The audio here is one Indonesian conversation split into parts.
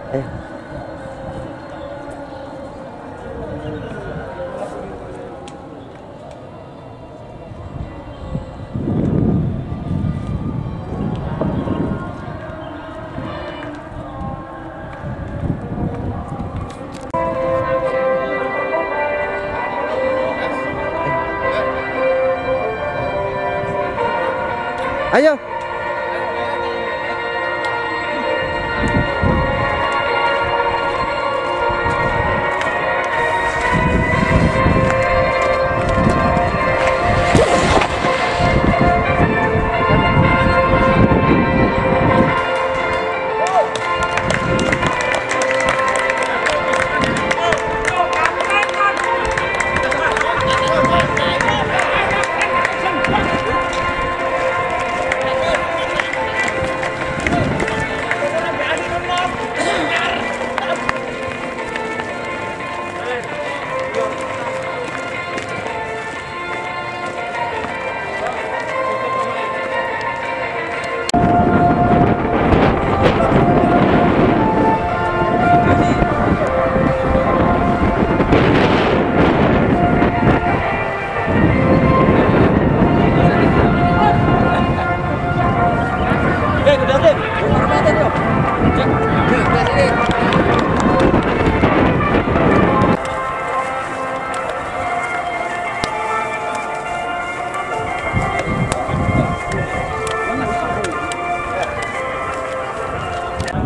Ayo. Ayo.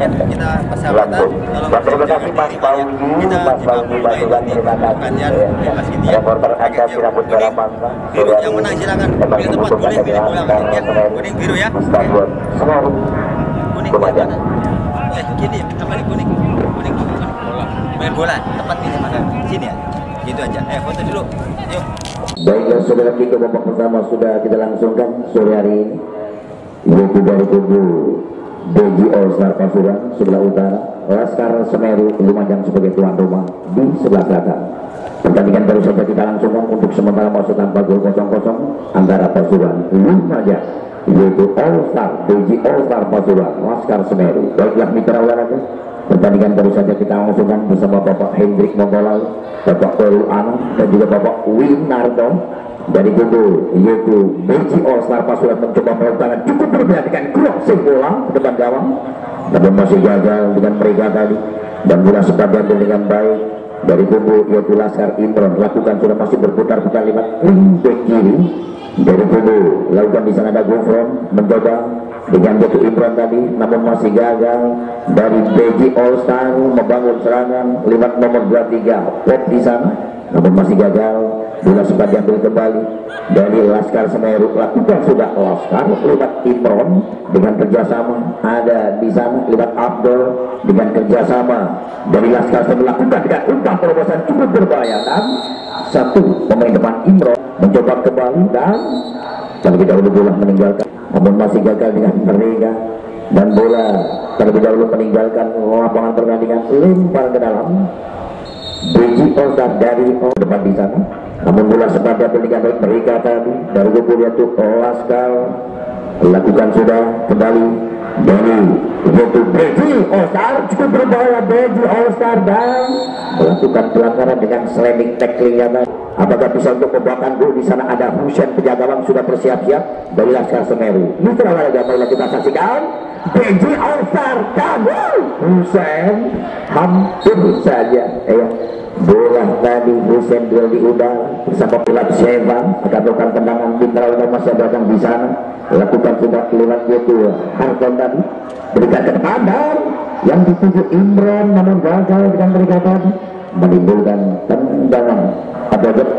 Kita persahabatan dalam terima kasih Mas Baugi, Mas Baugi Baturan, terima kasih reporter Anda Siraput Balapan yang menang silakan pilih tempat, boleh pilih bola kuning biru ya, Stadion Semeru kuning mana gini kembali kuning main bola tempat pilih mana sini ya gitu aja. Foto dulu yuk. Baiklah saudara, kita babak pertama sudah kita langsungkan sore hari ini, yaitu dari kubu BG All Star Pasuruan sebelah utara, Laskar Semeru Lumajang sebagai tuan rumah di sebelah selatan. Pertandingan baru saja kita langsungkan untuk sementara masuk tanpa gol 0-0 antara Pasuruan Lumajang, yaitu All Star BG All Star Pasuruan Laskar Semeru. Baiklah mitra olahraga, pertandingan baru saja kita langsungkan bersama Bapak Hendrik Monggolal, Bapak Korul Anam dan juga Bapak Winardo dari kubu yaitu BG All Star Pasuruan mencoba melakukan cukup berbeda dengan crossing bola ke depan gawang, namun masih gagal dengan mereka tadi, dan bola sempat diambil dengan baik dari kubu yaitu Laskar Imron. Lakukan sudah masih berputar-putar lewat ring back kiri dari kubu, lakukan di sana ada Gufron mencoba dengan yaitu Imron tadi, namun masih gagal dari BG All Star membangun serangan lewat nomor 23 Pop di sana, namun masih gagal. Bola sempat diambil kembali dari Laskar Semeru. Lakukan sudah Laskar lewat Imron dengan kerjasama ada di sana lewat Abdul dengan kerjasama dari Laskar Semeru. Lakukan dengan umpan terobosan cukup berbahaya dan satu pemain depan Imron mencoba kembali dan terlebih dahulu bola meninggalkan, namun masih gagal dengan mereka, dan bola terlebih dahulu meninggalkan lapangan pertandingan, lempar ke dalam BG All Star dari depan di sana. Namun bola sempat diambil dengan baik mereka tadi dari kubu yaitu Laskar. Lakukan sudah kembali dari yaitu BG All Star, cukup berbahaya BG All Star dan melakukan pelanggaran dengan slamming tackling-nya. Apakah bisa untuk membuatkan gol? Di sana ada Husen penjaga gawang sudah bersiap-siap dari Laskar Semeru. Mitra olahraga mulai kita saksikan BG All Star dan Husen hampir saja bola tadi Husen duel di udara bersama Pilap Sevan akan melakukan tendangan. Mitra olahraga masih datang di sana, lakukan sudah lewat yaitu Harton tadi, berikan ke depan dan yang dituju Imron, namun gagal dengan mereka tadi menimbulkan tendangan pondok,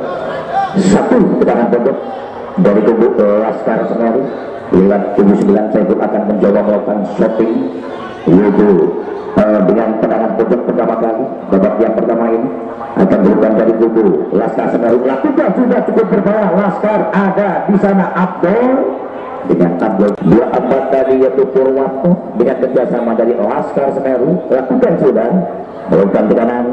satu tendangan pondok dari kubu Laskar Semeru lewat kubu 9. Saya pun akan mencoba melakukan shooting yaitu dengan tendangan pondok pertama kali. Babak yang pertama ini akan dilakukan dari kubu Laskar Semeru. Lakukan sudah cukup berbahaya. Laskar ada di sana Abdul dengan Abdul 24 tadi yaitu Purwanto dengan kerjasama dari Laskar Semeru. Lakukan sudah melakukan tendangan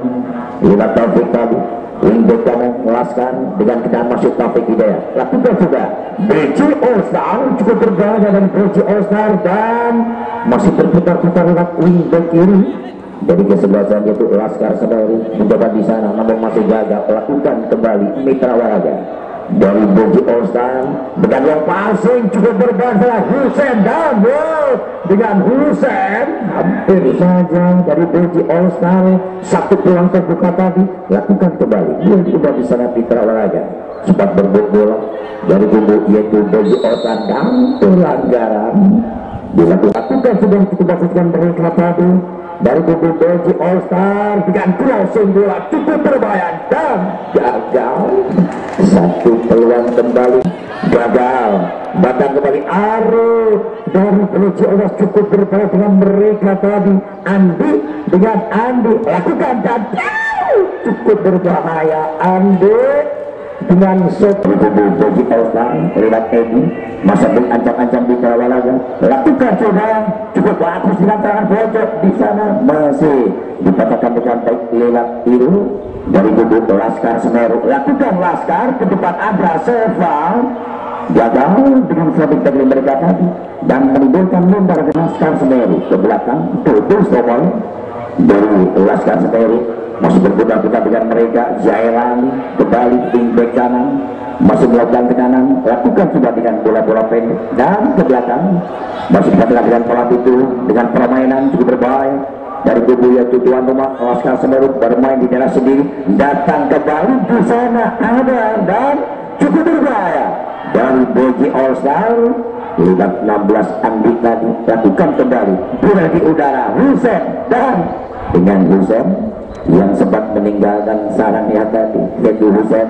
lewat Taufik tadi wingback kanan Laskar dengan kendaraan masuk Taufik Hidayat. Lakukan sudah BG All Star, cukup berbahaya dari BG All Star dan masih berputar-putar lewat wingback kiri Dari kesebelasan itu Laskar Semeru mencoba di sana namun masih gagal. Lakukan kembali Mitra Waraga dari Boji All Star dengan yang passing cukup berbahaya Husen dan dengan Husen hampir saja dari Boji All Star satu peluang terbuka tadi. Lakukan kembali dia sudah di sana Mitra Waraga sempat berebut bola dari kubu yaitu Boji All Star dan pelanggaran dilakukan sudah cukup baguskan mereka tadi dari kubu Boji All Star dengan crossing bola cukup berbahaya dan gagal. Satu peluang kembali gagal. Datang kembali Arif dari Boji All Star cukup berbahaya dengan mereka tadi. Andi dengan Andi lakukan dan cukup berbahaya. Andi dengan shot di kubu Boji All Star lewat Edi masa ancam-ancam di Waraga lakukan sudah cukup bagus dengan tangan pojok di sana masih dipatahkan dengan baik lewat biru dari kubu Laskar Semeru. Lakukan Laskar ke depan ada Seval gagal dengan sliding tackle mereka tadi dan menimbulkan lombar Laskar Semeru ke belakang tutup Stokol dari Laskar Semeru masih berputar-putar dengan mereka. Jairani kembali wingback kanan masih melakukan tekanan. Lakukan sudah dengan bola-bola pendek dan ke belakang masih dikatakan dengan pola itu dengan permainan cukup berbahaya dari kubu yaitu tuan rumah Laskar Semeru bermain di daerah sendiri. Datang kembali di sana ada dan cukup berbahaya dari Boji All Star lewat 16 Andi tadi. Lakukan kembali bola di udara Husen dan dengan Husen yang sempat meninggalkan sarangnya tadi yaitu Husen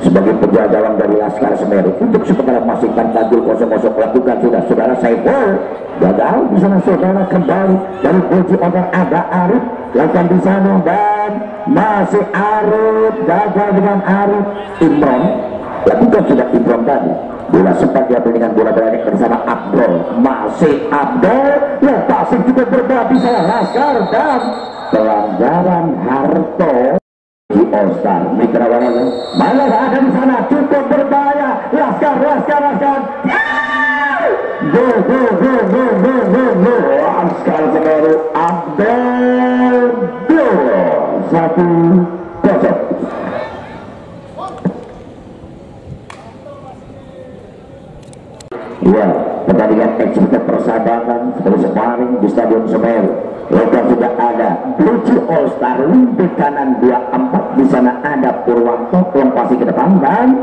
sebagai penjaga gawang dari Laskar Semeru untuk sementara masukkan tanggul 0-0. Lakukan sudah saudara Saiful gagal di sana saudara kembali dari Boji Order ada Arif lakukan di sana dan masih Arif gagal dengan Arif. Imron lakukan sudah Imron tadi bola sempat diambil dengan bola balik bersama Abdul masih Abdul yang pasang juga berbahaya di sana Laskar dan pelanggaran Harto di All Star Mitra Waraga malah ada di sana cukup berbahaya. Laskar go Laskar Semeru Abdul 1-0. Ya, pertandingan eksekutif persahabatan seperti sparring di Stadion Semeru. Lokal sudah ada Boji All Star di kanan 24 di sana ada Purwanto yang pasti ke depan dan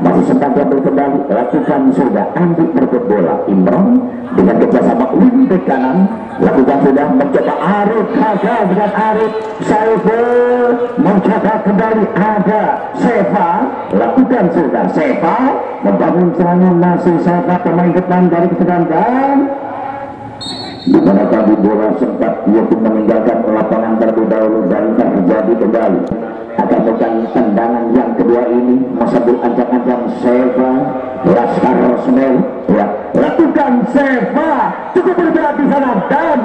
masih sempat diambil kembali. Lakukan sudah Andi berebut bola Imron dengan kerjasama di kanan. Lakukan sudah mencoba Arif gagal dengan Arif. Saiful mencoba kembali ada Seva. Lakukan sudah Seva membangun serangan masih Seva pemain depan dari kesedan dan di mana tadi bola sempat dia pun meninggalkan lapangan terlebih dahulu dan terjadi kembali akan bukan tendangan yang kedua ini masih ancam-ancam Seva Laskar Semeru ya lakukan Seva cukup bergerak di sana dan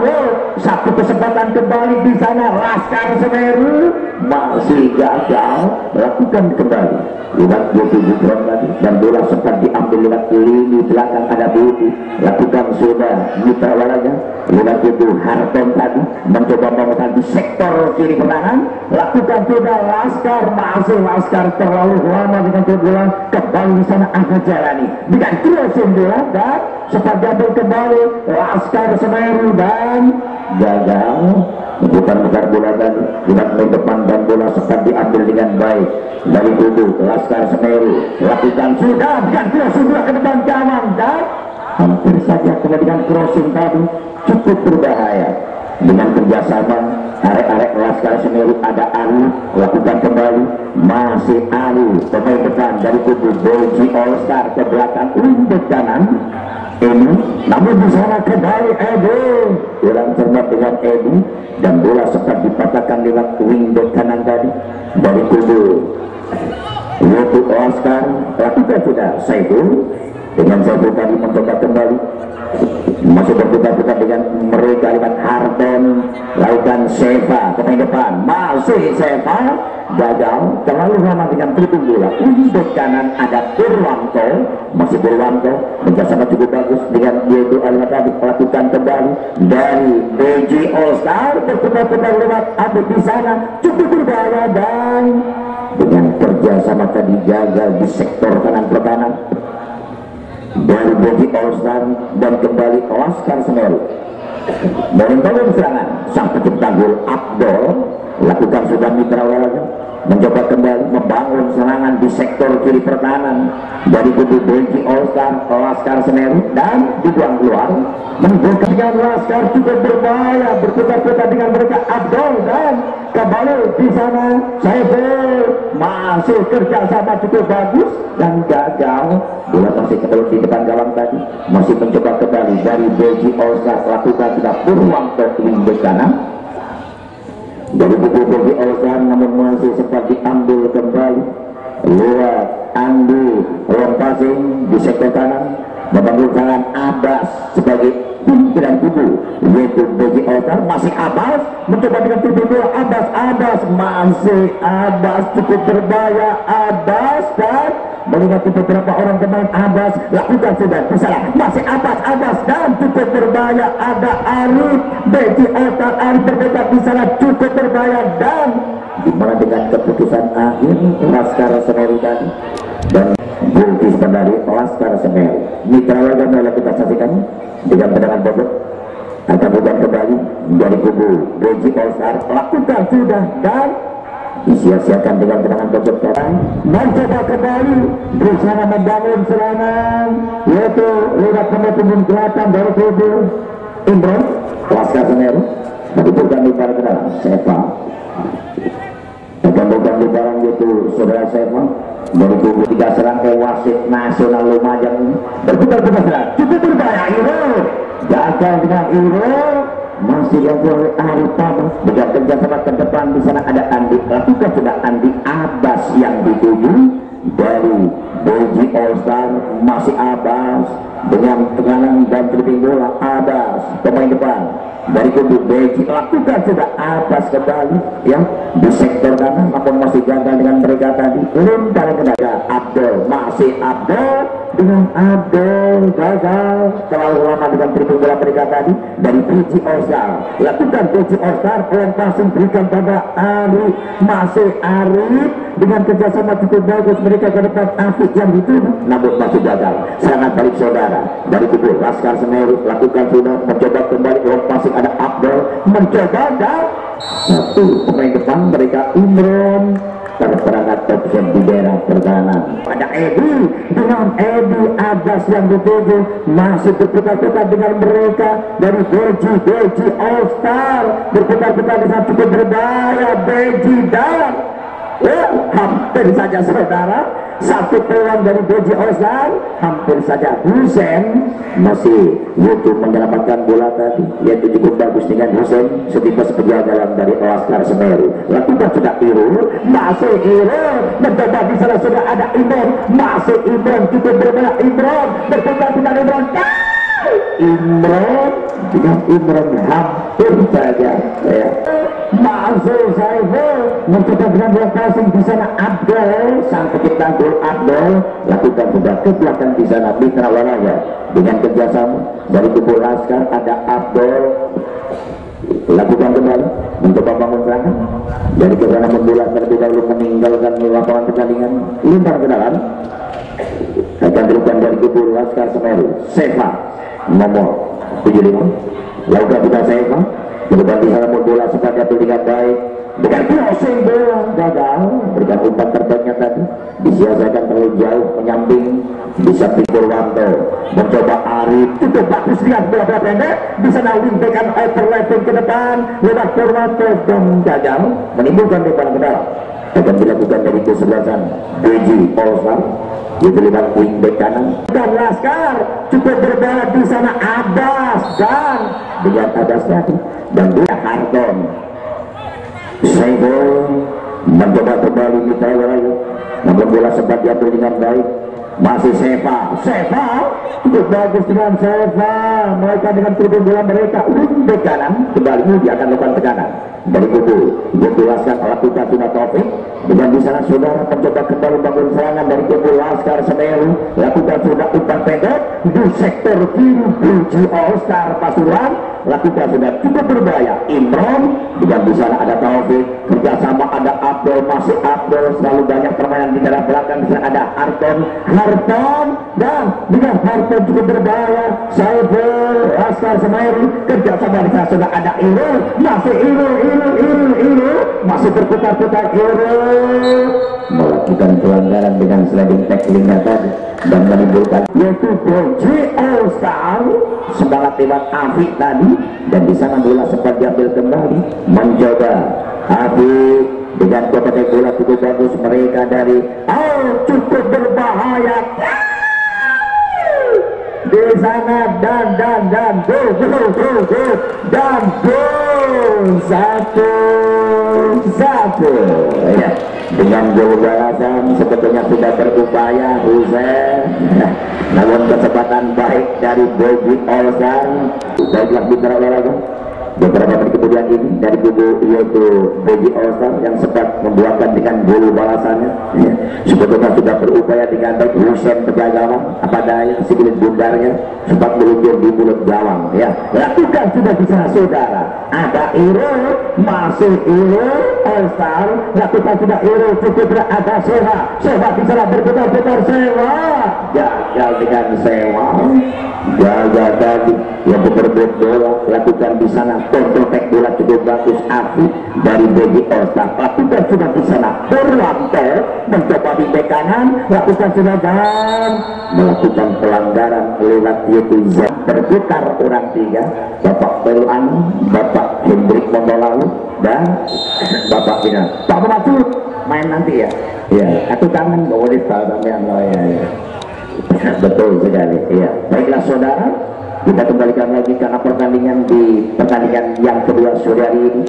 satu kesempatan kembali di sana Laskar Semeru masih gagal. Lakukan kembali lewat 27 gram tadi dan bola sempat diambil lewat lini belakang ada Budi. Lakukan sudah Mitra Waraga lewat itu Harton tadi mencoba memegang di sektor kiri pertahanan. Lakukan sudah Laskar masih Laskar terlalu lama dengan bola kembali di sana ada Jalani dengan crossing bola dan sempat diambil kembali Laskar Semeru dan gagal memutar-mutar bola tadi lewat main depan dan bola sempat diambil dengan baik dari kubu Laskar Semeru. Lakukan sudah dengan crossing bola ke depan gawang dan hampir saja dengan crossing tadi cukup berbahaya dengan kerjasama arek-arek Laskar Semeru ada Alu. Lakukan kembali masih Alu pemain depan dari kubu Boji All Star ke belakang wing kanan ini namun di sana kembali Edi kurang cermat dengan Edi dan bola sempat dipatahkan lewat wing kanan tadi dari kubu yaitu All Star. Lakukan sudah Saiful dengan Saiful tadi mencoba kembali masih berputar-putar dengan mereka lewat Harton, lakukan Seva ke depan, masih Seva gagal, terlalu lama dengan triple bola. Untuk kanan ada Purwanto, masih Purwanto kerjasama cukup bagus dengan yaitu tadi lakukan kembali dari BG All Star, berputar-putar lewat ada di sana cukup berbahaya dan dengan kerjasama tadi gagal di sektor kanan pertahanan dari BG All Star dan kembali Laskar Semeru membangun serangan. Sang pencipta gol Abdul lakukan sudah mitra lagi mencoba kembali membangun serangan di sektor kiri pertahanan dari kubu BG All Star Laskar Semeru dan dibuang keluar. Membuka dengan Laskar juga berbahaya, berputar-putar dengan mereka Abdul dan kembali di sana Saiful masih kerjasama cukup bagus dan gagal. Bola masih ketemu di depan gawang tadi, masih mencoba kembali dari BG All Star lakukan sudah Purwanto wing kanan dari buku BG All Star, namun masih sempat diambil kembali lewat Andi passing di sektor kanan membangun tangan Abbas sebagai pimpinan kubu yaitu BG All Star. Masih Abbas mencoba dengan titik bola Abbas masih Abbas cukup berbahaya Abbas dan melihat beberapa orang pemain Abbas lakukan sudah salah masih Abbas dan cukup berbahaya ada Arif BG All Star Arif berdekat di sana cukup berbahaya dan dimana dengan keputusan akhir Laskar Semeru tadi dan Bulkis dari Laskar Semeru mitra warga mulai kita saksikan dengan tendangan bobot akan bukan kembali dari kubu BG All Star lakukan sudah dan disia-siakan dengan tendangan bobot sekarang mencoba kembali berusaha membangun serangan yaitu lewat pemain kelihatan dari kubu Imron Laskar Semeru tapi bukan di para kenal Seva akan bukan di barang yaitu saudara Seva dari kubu 3 serangkai wasit nasional Lumajang ini berputar-putar serang cukup berbahaya Iro gagal dengan Iro masih dilakukan oleh Arif Tabas dengan kerjasama ke depan di sana ada Andi lakukan sudah Andi Abbas yang dituju dari BG All Star masih Abbas dengan tekanan dan dribbling bola Abbas pemain depan dari kubu BG lakukan sudah Abbas kembali ya di sektor kanan namun masih gagal dengan mereka tadi lempar ke dada Abdul masih Abdul dengan Abdul gagal terlalu lama dengan dribbling bola mereka tadi dari BG All Star lakukan BG All Star passing berikan pada Arif masih Arif dengan kerjasama cukup bagus mereka ke depan Afik yang dituju namun masih gagal serangan balik saudara dari kubu Laskar Semeru lakukan sudah mencoba kembali passing ada Abdul mencoba dan satu pemain depan mereka Imron terperangkat option di daerah pertahanan ada Edi dengan Edi Abbas yang dituju masih berputar-putar dengan mereka dari BG All Star berputar-putar di sana cukup berbahaya BG dan hampir saja saudara satu peluang dari BG All Star hampir saja Husen masih YouTube menyelamatkan bola tadi yaitu cukup bagus dengan Husen setibas penjagalan dari Laskar Semeru lakukan sudah Irul masih Irul mencoba di sana sudah ada Imron masih Imron cukup berbahaya Imron berputar-putar Imron dengan Imron hampir saja ya. Masuk Saiful mencoba dengan bola passing di sana Abdul sang pencipta gol Abdul lakukan sudah ke belakang di sana mitra warnanya dengan kerjasama dari kubu Laskar ada Abdul lakukan kembali mencoba bangun serangan dari kesana membola terlebih dahulu meninggalkan lapangan pertandingan lempar ke dalam akan dilakukan dari kubu Laskar Semeru Seva nomor 75 lakukan juga Seva kemudian di sana bola sempat jatuh dengan baik dengan crossing bola gagal berikan umpan terbaiknya tadi disia-siakan terlalu jauh menyamping bisa Purwanto mencoba Arif cukup bagus dengan bola pendek di sana wingback overlapping ke depan lewat Purwanto dan gagal menimbulkan lemparan ke dalam akan dilakukan dari kesebelasan BG All Star itu lewat wingback kanan dan Laskar cukup berbahaya di sana Abbas dan dengan Abbas tadi dan dia Harton Saiful mencoba kembali mitra warga namun bola sempat diambil dengan baik masih Seva cukup bagus dengan Seva, mereka dengan turun bola mereka di kanan kembali dia akan lakukan tekanan dari kubu jelaskan lakukan Tuna Taufik dengan di sana saudara mencoba kembali bangun serangan dari kubu Laskar Semeru, lakukan sudah umpan pendek di sektor kiri Bluji All Star Pasuruan, lakukan sudah cukup berbahaya Imron dengan di sana ada Taufik kerjasama ada Abdul, masih Abdul, selalu banyak permainan di dalam belakang. Di sana ada Harton dan dengan Harton cukup berbahaya Saiful Laskar Semeru kerjasama di sana sudah ada Iro, masih Iro masih berputar-putar Iro melakukan pelanggaran dengan sliding tacklingnya tadi dan menimbulkan yaitu Bluji All Star semangat lewat Afik tadi, dan di sana bola sempat diambil kembali mencoba Afik dengan kotak bola cukup bagus mereka dari cukup berbahaya di sana dan go dan gol 1-1 ya. Dengan gol balasan sebetulnya sudah berupaya Hussein, namun kesempatan baik dari Bobi Olsan. Baiklah mitra olahraga, beberapa menit kemudian ini dari kubu yaitu Bobi Olsan yang sempat membuahkan dengan gol balasannya ya. Sebetulnya sudah berupaya dengan baik Hussein penjaga gawang apa daya segilir bundarnya sempat meluncur di mulut gawang ya. Lakukan sudah bisa saudara, ada Iro, masih Iro All-Star, lakukan sudah Iro, cukup ada Seva bisa berputar-putar Seva, gagal dengan Seva, gagal tadi yang berbeda bola, lakukan di sana kontrotek bola cukup bagus Afi dari Bobi All-Star, lakukan sudah di sana berlantai mencoba di bek kanan, lakukan sudah dan melakukan pelanggaran lewat yaitu berputar orang tiga, Bapak Peluan, Bapak Hendrik Mondolalu dan Bapak Bina. Pak Maksud main nanti ya, aku tangan boleh tahu sampean ya. Betul sekali, ya. Baiklah saudara, kita kembalikan lagi karena pertandingan yang kedua sore hari ini.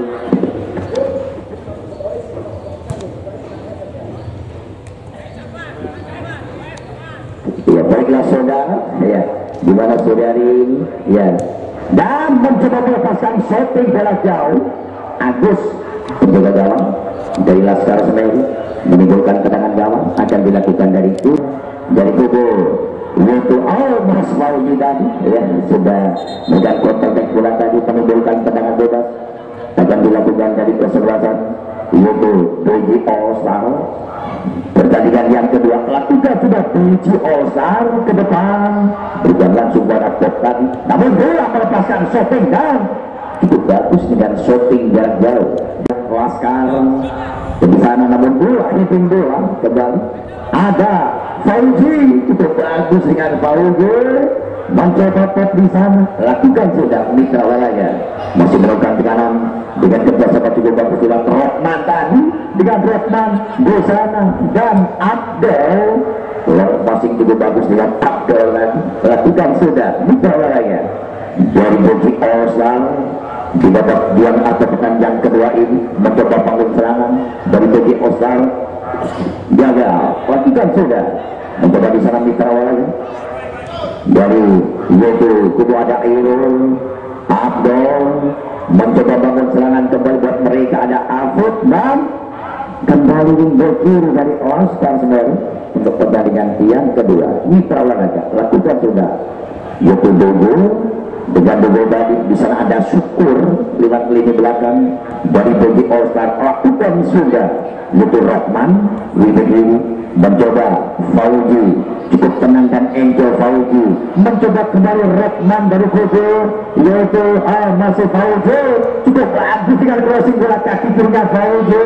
Ya, baiklah saudara, ya, di mana sore hari ini, ya, dan mencoba melepaskan shooting bola jauh. Agus penjaga gawang dari Laskar Semeru menimbulkan tendangan gawang akan dilakukan dari kubu yaitu Mas Maudi tadi ya, sudah megang kontak bola tadi menimbulkan tendangan bebas akan dilakukan dari kesebelasan yaitu Bobi All-Star. Pertandingan yang kedua lakukan sudah Bobi All-Star ke depan berikan langsung pada Pop tadi, namun bola melepaskan shooting dan cukup bagus dengan shooting jarak jauh Laskar di sana, namun bola hitting bola kembali ada Fauzi, cukup bagus dengan Fauzi mencoba Pop di sana, lakukan sudah mitra olahraga masih melakukan tekanan dengan kerjasama cukup bagus dengan Rokman tadi dengan Rokman di sana dan Abdel masih cukup bagus dengan Abdel lagi, lakukan sudah mitra olahraga dari Bobi All-Star di babak diam atau pertandingan kedua ini mencoba bangun serangan dari Bobi All-Star gagal, lakukan sudah mencoba di sana mitra olahraga dari yaitu kubu ada Irul Abdul mencoba bangun serangan kembali buat mereka ada Afud dan kembali berkiri dari All-Star Semeru untuk pertandingan yang kedua mitra olahraga, lakukan sudah yaitu Dogo dengan Dogo tadi di sana ada Syukur lewat lini belakang dari Bobi All-Star, lakukan sudah yaitu Rahman Wibegiri mencoba Fauzi cukup tenang dan enjoy Fauzi mencoba kembali Rahman dari kubu yaitu masih Fauzi cukup bagus dengan crossing bola kaki kirinya Fauzi,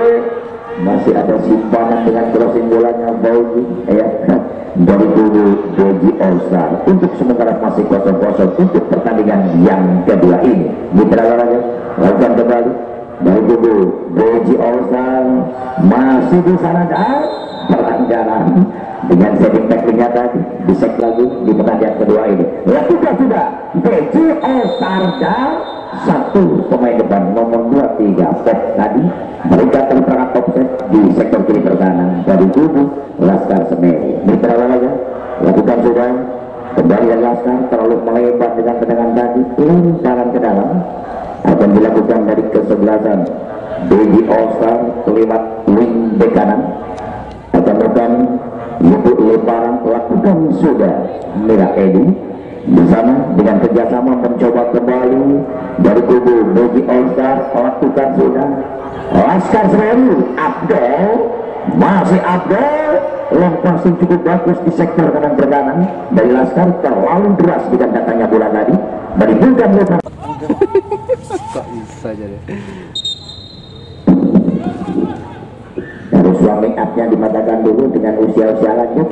masih ada simpangan dengan crossing bolanya Fauzi ya dari kubu Bobi All-Star. Untuk sementara masih kosong-kosong untuk pertandingan yang kedua ini mitra olahraga lakukan kembali dari kubu Bobi All-Star masih di sana dan pelanggaran dengan setting tacklingnya tadi disek lagi di pertandingan kedua ini, lakukan sudah Bobi All-Star dan satu pemain depan nomor 23 Pop tadi mereka terperangkap offset di sektor kiri pertahanan dari kubu Laskar Semeru mitra olahraga sudah kembali Laskar terlalu melebar dengan tendangan tadi, lemparan ke dalam akan dilakukan dari kesebelasan Baby All-Star lewat wing bek kanan, akan melakukan untuk lemparan lakukan sudah Merah Edi di sana dengan kerjasama mencoba kembali dari kubu Baby All-Star, lakukan sudah Laskar Semeru. Abdul, masih Abdul, lemparan cukup bagus di sektor kanan berkanan dari Laskar, terlalu deras dengan datangnya bola tadi dari bukan lepas. Kok bisa jadi? Harus suami upnya dimatakan dulu dengan usia-usia lanjut,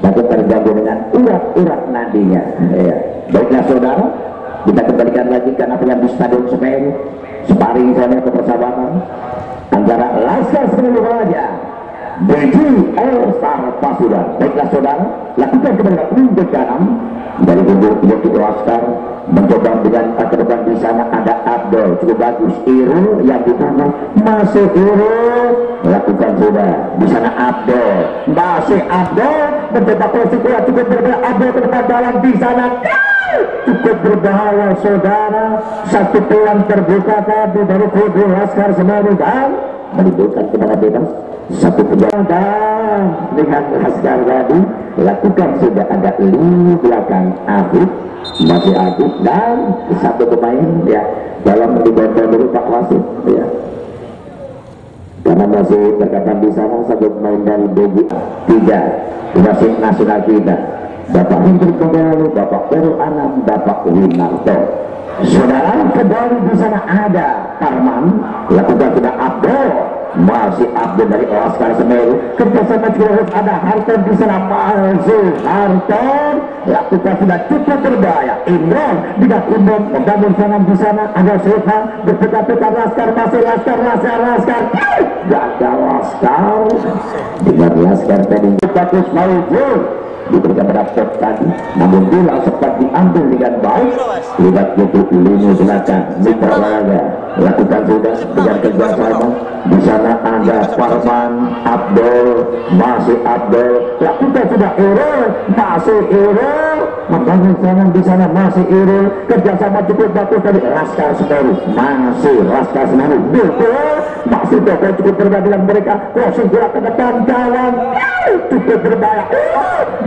takut terganggu dengan urat-urat nadinya. Ya. Baiklah saudara, kita kembalikan lagi karena yang di Stadion Semeru, sparring sana ke persahabatan antara Laskar Semeru saja Beji All-Star Pasuruan. Baiklah saudara, lakukan kembali ke kanan dari kubu Yogi Laskar, mencoba dengan ke depan. Di sana ada Abdul, cukup bagus. Irul yang ditunggu, masih Irul, lakukan sudah. Di sana Abdul, masih Abdul, mencoba posisi bola cukup berbahaya. Abdul ke depan dalam di sana, cukup berbahaya saudara. Satu peluang terbuka tadi dari kubu Laskar Semeru dan menimbulkan tendangan bebas. Satu penjagaan dengan Laskar tadi lakukan sudah ada lini belakang Afif, masih Afif dan satu pemain ya dalam dibantu dulu Pak Wasit ya, karena masih terkadang di sana satu pemain dari BG 3 wasit nasional kita, Bapak Hendrik Konggalu, Bapak Peru Anam, Bapak Winarto. Saudara kembali di sana ada Parman, lakukan sudah Abdul, masih Abdul dari Laskar Semeru, kerjasama juga harus ada Harton di sana. Palsu Harton lakukan sudah cukup berbahaya. Imron dengan Imron membangun serangan di sana, ada Sefa berputar-putar. Laskar masih Laskar gagal Laskar dengan Laskar tadi bagus Maujud diberikan dapat tadi, namun bila sempat diambil dengan baik lewat YouTube lini belakang Mitra Laga, lakukan sudah dengan kerjasama. Di sana ada Parman, Abdul, masih Abdul, lakukan sudah Irul, masih Irul, membangun serangan di sana, masih Irul, kerjasama cukup bagus dari Laskar Semeru, masih Laskar Semeru, masih Doko cukup berbahaya dengan mereka, crossing bola ke depan jalan, cukup berbahaya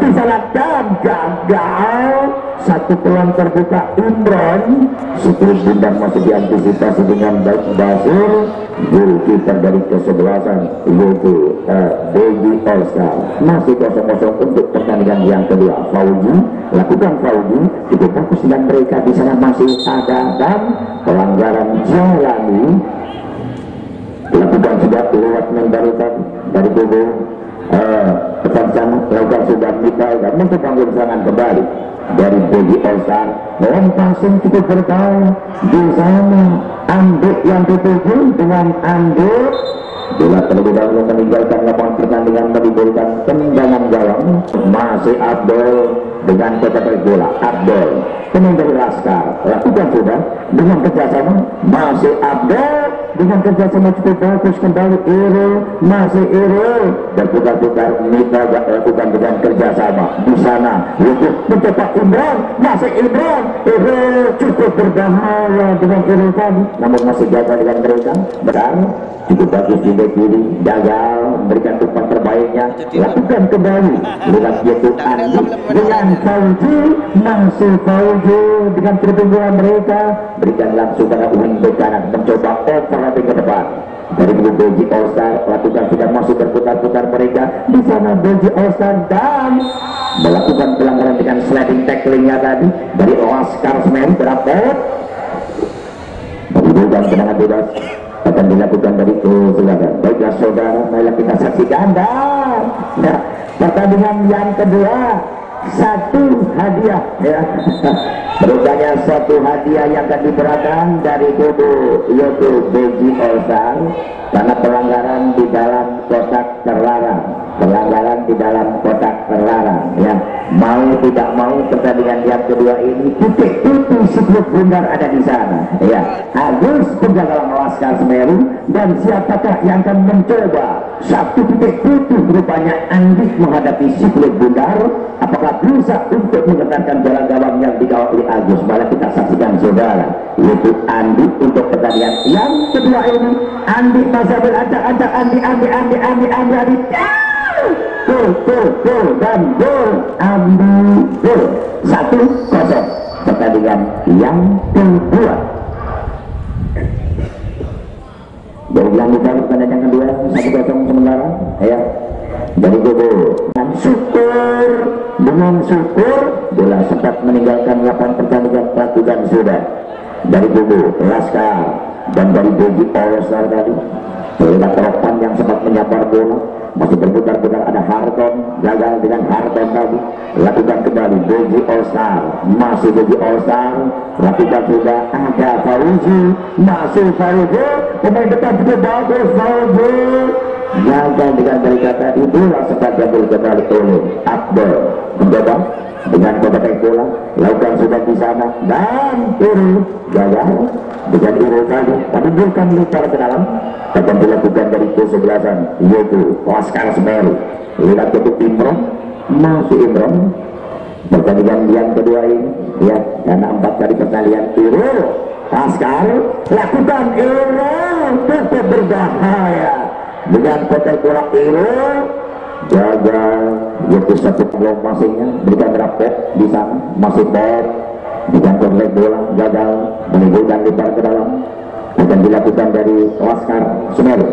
di sana dan gagal. Satu peluang terbuka Imron, sebelum bintang masih diantisipasi dengan baik Basir, goalkeeper dari kesebelasan yaitu Baby All-Star. Masih 0-0 untuk pertandingan yang kedua. Fauji, lakukan Fauji, cukup bagus dengan mereka di sana, masih ada dan pelanggaran jalani lakukan sudah lewat memberikan dari kubu pesan sana, lakukan sudah Mikael dan membangun serangan kembali dari Baby All-Star. Passing cukup berbahaya di sana. Anduk yang dituju dengan Anduk bola terlebih dahulu meninggalkan lapangan pertandingan, menimbulkan tendangan gawang. Masih Abdul dengan kotak bola. Abdul pemain dari Laskar, lakukan sudah dengan kerjasama. Masih Abdul dengan kerjasama cukup bagus kembali. Irul, masih Irul berputar-putar. Mitra lakukan dengan kerjasama di sana untuk mencoba Imran, masih Imran. Irul cukup berbahaya dengan Irul tadi, namun masih gagal dengan mereka. Benar, cukup bagus di bek kiri, gagal memberikan umpan terbaiknya. Lakukan kembali lewat yaitu Andi dengan Fauji, masih Fauji dengan pertumbuhan mereka, berikan langsung pada wing bek kanan, mencoba overlapping ke depan dari kubu Beji All-Star, lakukan sudah masih berputar-putar mereka di sana. Beji All-Star dan melakukan pelanggaran dengan sliding tacklingnya tadi dari Laskar Semeru. Berapot menimbulkan tendangan bebas akan dilakukan dari silakan. Baiklah saudara, marilah kita saksikan dan pertandingan yang kedua, satu hadiah ya. Berikutnya satu hadiah yang akan diberikan dari kubu yaitu Beji All-Star karena pelanggaran di dalam kotak terlarang, pelanggaran di dalam kotak terlarang ya. Mau tidak mau pertandingan yang kedua ini titik putih Siklus Bundar ada di sana ya. Agus penjaga Laskar Semeru, dan siapakah yang akan mencoba satu titik putih rupanya Andik menghadapi Siklus Bundar. Apakah tak bisa untuk mengenakan jalan gawang yang dikawal oleh Agus. Malah kita saksikan saudara, yaitu Andi untuk pertandingan yang kedua ini. Andi masa berada Andi gol dan gol Andi gol 1-0 pertandingan yang kedua. Dari yang kita pertandingan yang kedua 1-0 sementara ya. Dari Gogo dengan syukur bola sempat meninggalkan lapangan pertandingan lakukan sudah dari Gogo Laskar dan dari Bogi All-Star tadi lewat teropan yang sempat menyambar bola masih berputar-putar. Ada Harton, gagal dengan Harton tadi, lakukan kembali Bogi All-Star, masih Bogi All-Star, lakukan sudah. Ada Fauzi, masih Fauzi, pemain depan juga bagus Fauzi, gagal dengan berikan tadi. Bola sempat jatuh kembali oleh Abdul mencoba dengan kotak bola, lakukan sudah di sana dan Uru gagal dengan Uru tadi menunjukkan lupa ke dalam. Akan dilakukan dari kesebelasan yaitu Laskar Semeru lihat ke Imron, masih Imron pertandingan yang kedua ini ya, karena 4 kali pertandingan Uru Laskar lakukan Uru tetap berbahaya dengan kotak bola Uru gagal yaitu satu peluang masingnya, berikan rapet di sana masih bot dengan kotak bola gagal menimbulkan lebar ke dalam. Akan dilakukan dari Laskar Semeru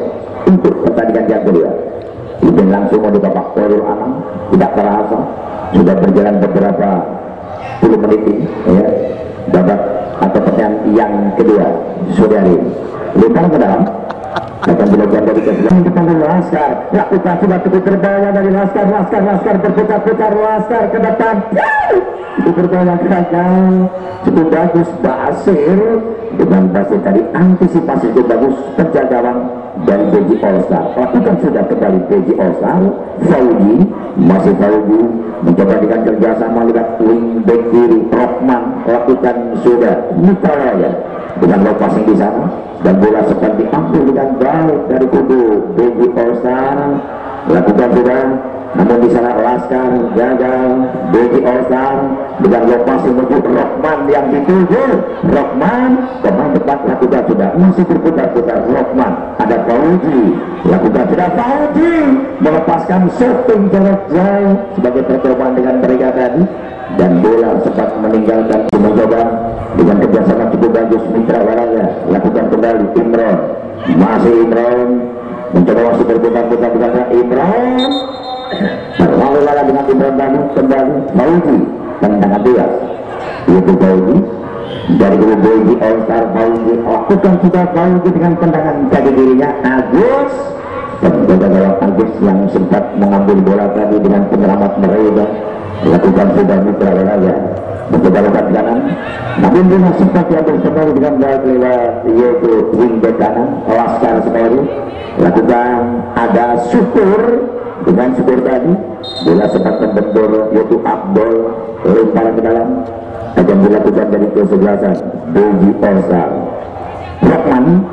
untuk pertandingan yang kedua. Ini langsung mau di babak Koirul Anam, tidak terasa sudah berjalan beberapa puluh menit ini ya, babak atau pertandingan yang kedua saudari lebar ke dalam. Akan dilakukan dari keseluruhan depan Laskar, lakukan sudah cukup terbawah dari Laskar berputar-putar Laskar ke depan itu berbawah gagal cukup bagus Basir dengan Basir tadi antisipasi itu bagus penjagawan dari Beji All-Star. Lakukan sudah kembali Beji All-Star. Fauzi, masih Fauzi mencoba dengan kerjasama lihat wing back kiri Rockman, lakukan sudah Nikolaya dengan low passing di sana dan bola sempat diambil dengan baik dari kubu Beji All-Star. Lakukan sudah, namun di sana Laskar gagal. Beji All-Star dengan low passing menuju Rockman yang dituju Rockman pemain depan, lakukan sudah masih berputar-putar Rockman. Ada Fauzi, lakukan sudah Fauzi melepaskan shooting jarak jauh sebagai percobaan dengan mereka tadi dan bola sempat meninggalkan. Mencoba dengan kerjasama cukup bagus Mitra Waraga, lakukan kembali Imron, masih Imron mencoba masih berputar-putar dengan Imron terlalu lala dengan Imron tadi kembali Fauzi tendangan bebas yaitu Fauzi dari Bogi All-Star. Fauzi lakukan sudah Fauzi dengan tendangan kaki dirinya Agus penjaga gawang Agus yang sempat mengambil bola tadi dengan penyelamat mereka. Lakukan sudah Mitra Waraga mencoba lewat kanan, namun dia sempat diambil kembali dengan baik lewat yaitu wingback kanan Laskar Semeru. Lakukan ada syukur dengan syukur tadi bola sempat membentur yaitu Abdul lempar ke dalam. Akan dilakukan dari kesebelasan Bogi All-Star. Rockman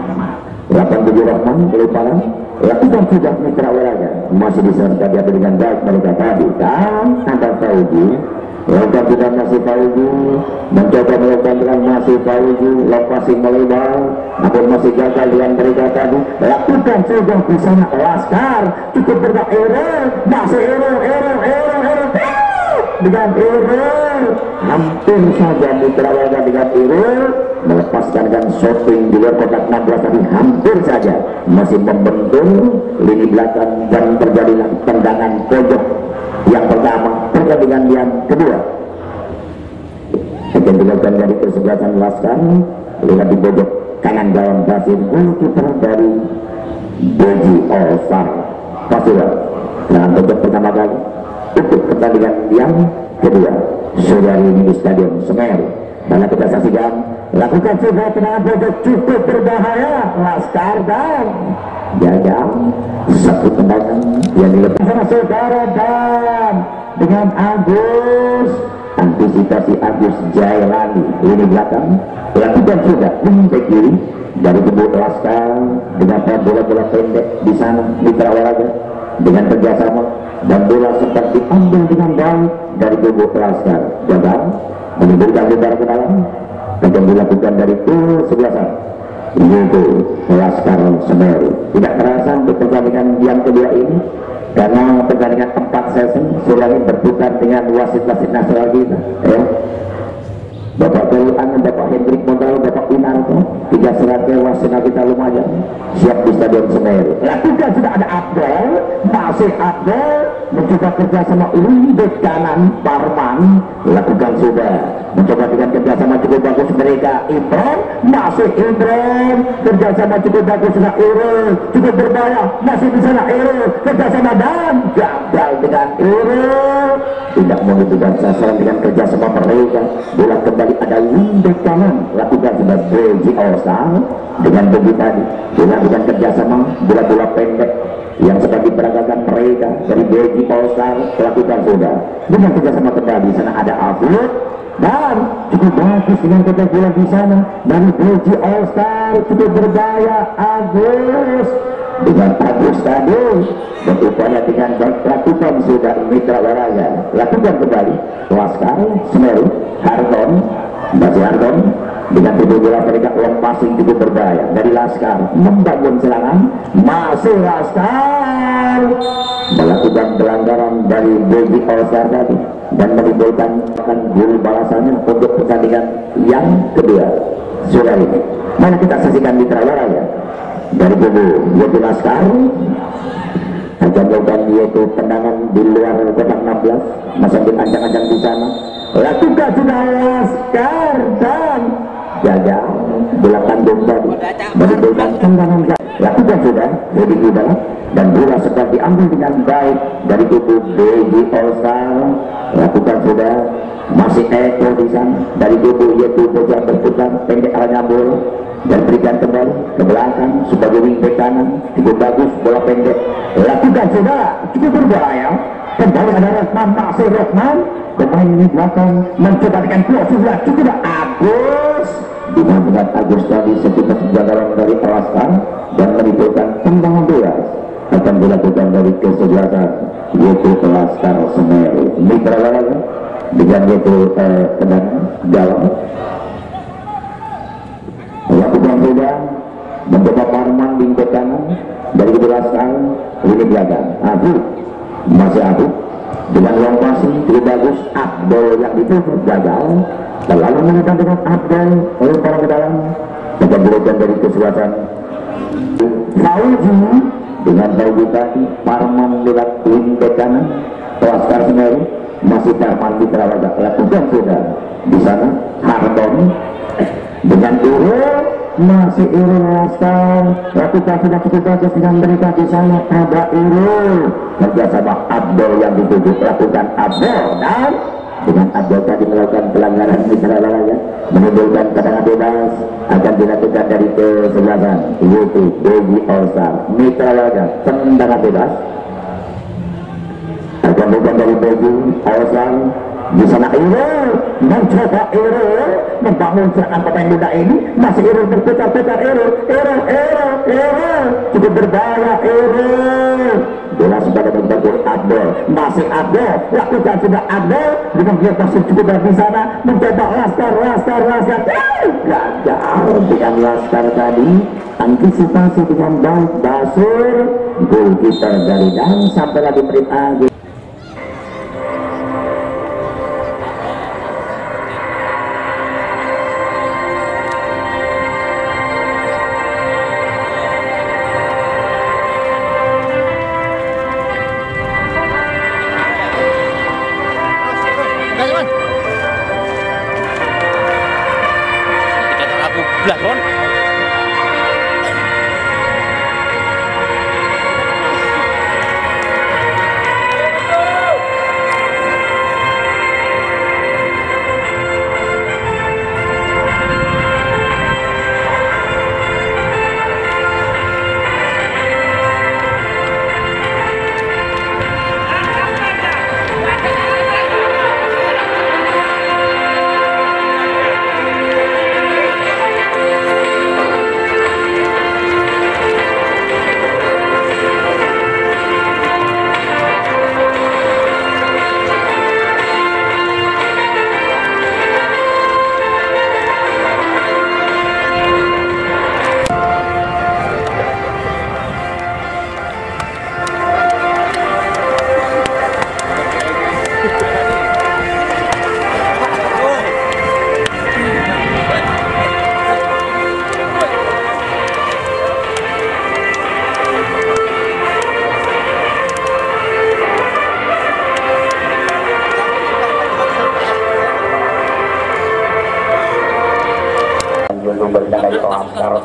87 Rockman lemparan, lakukan sudah Mitra Waraga masih disertai dengan baik mereka tadi dan ada Fauzi. Lakukan sudah masih Fauzi mencoba melakukan dengan masih Fauzi passing melebar namun masih gagal dengan mereka tadi. Lakukan sudah di sana Laskar cukup bergerak masih dengan hampir saja Mitra Waraga dengan melepaskan dengan shooting di luar kotak 16 tadi hampir saja masih membentur lini belakang dan terjadi tendangan pojok yang pertama pertandingan yang kedua. Akan dilakukan dari kesebelasan Laskar lihat di pojok kanan gawang Basir goalkeeper dari Bogi All-Star Pasuruan dengan pojok pertama kali untuk pertandingan yang kedua saudari ini di Stadion Semeru. Mana kita saksikan lakukan sudah tendangan pojok cukup berbahaya Laskar dan gagal satu tendangan yang dilepas sama saudara dan dengan Agus antisipasi Agus Jailani lini belakang lakukan sudah wingback kiri dari kubu Laskar dengan bola-bola pendek di sana Mitra Waraga dengan kerjasama dan bola sempat diambil dengan baik dari kubu Laskar. Gagal menimbulkan lebar ke dalam, akan dilakukan dari kesebelasan yaitu Laskar Semeru. Tidak terasa untuk pertandingan yang kedua ini, karena pertandingan 4 sesi sudah berputar dengan wasit-wasit nasional kita, ya. Bapak Keruan, Bapak Hendrik Modal, Bapak Inarto, 3 serangkai wasit kita lumayan siap di Stadion Semeru. Lakukan sudah ada Abdel, masih Abdel mencoba kerja sama bek kanan Parman, lakukan sudah mencoba dengan kerjasama cukup bagus mereka. Imron, masih Imron, kerjasama cukup bagus sudah Irul, cukup berbahaya masih di sana Irul, kerjasama dan gagal dengan Irul, tidak menentukan sasaran dengan kerjasama mereka. Bola kembali ada bek kanan, lakukan sudah Beji Osang dengan Beji tadi, dilakukan kerjasama bola-bola pendek yang sedang diperagakan mereka dari Beji Osang, lakukan sudah dengan kerjasama kembali. Sana ada Afud dan cukup bagus dengan kerja bola di sana dari Beji Osang, cukup berbahaya Agus dengan Agus tadi berupaya dengan baik, lakukan sudah Mitra Waraga, lakukan kembali Laskar Semeru. Hardon, masih Hardon dengan tubuh bola mereka, uang passing cukup berbahaya dari Laskar, membangun serangan, masih Laskar melakukan pelanggaran dari Beji All-Star tadi dan menimbulkan gol balasannya untuk pertandingan yang kedua sudah ini. Mari kita saksikan Mitra Waraga dari kubu yaitu Laskar akan melakukan yaitu tendangan di luar kotak 16, masih ancang-ancang di sana, lakukan sudah Laskar dan gagal bola kandung tadi menimbulkan tendangan. Lakukan sudah jadi tidak dan bola sempat diambil dengan baik dari kubu Beji All-Star, lakukan sudah masih Eko di sana dari kubu yaitu bocah berputar pendek arahnya bola dan berikan kembali ke belakang sebagai wingback kanan, cukup bagus bola pendek, lakukan sudah cukup berbahaya. Kembali ada Rokman, masih Rokman pemain ini belakang mencoba dengan kuat sudah cukup Agus dengan Agus tadi sekitar kegagalan dari Laskar dan menimbulkan tendangan bebas akan dilakukan dari kesebelasan yaitu Laskar Semeru. Mitra Waraga dengan yaitu tendangan dalam, lakukan sudah mencoba Parman di kanan dari Laskar, ini belakang Abu, masih Abu dengan long passing cukup bagus. Abdul yang ditutup gagal, terlalu menekan dengan Abdul lempar ke dalam, akan dilakukan dari kesebelasan Fauji dengan Fauji tadi. Parman lewat wing ke kanan Laskar Semeru, masih Parman di Waraga, lakukan sudah di sana Hardon dengan Irul, masih Irul Laskar, lakukan sudah cukup bagus dengan mereka di sana ada Irul kerjasama Abdul yang ditutup, lakukan Abdul dan dengan Abdul tadi melakukan pelanggaran Mitra Waraga menimbulkan tendangan bebas akan dilakukan dari kesebelasan yaitu Beji All-Star. Mitra Waraga tendangan bebas akan dilakukan dari Beji All-Star. Di sana Irul mencoba Irul membangun serangan pemain muda ini, masih Irul berputar-putar Irul cukup berbahaya Irul, bola sudah membangun Abdul, masih Abdul, lakukan sudah Abdul dengan dia masih cukup di sana mencoba Laskar gagal dengan Laskar tadi, antisipasi dengan baik Basur, gol kita dari dan sampai lagi menit akhir. Blakon.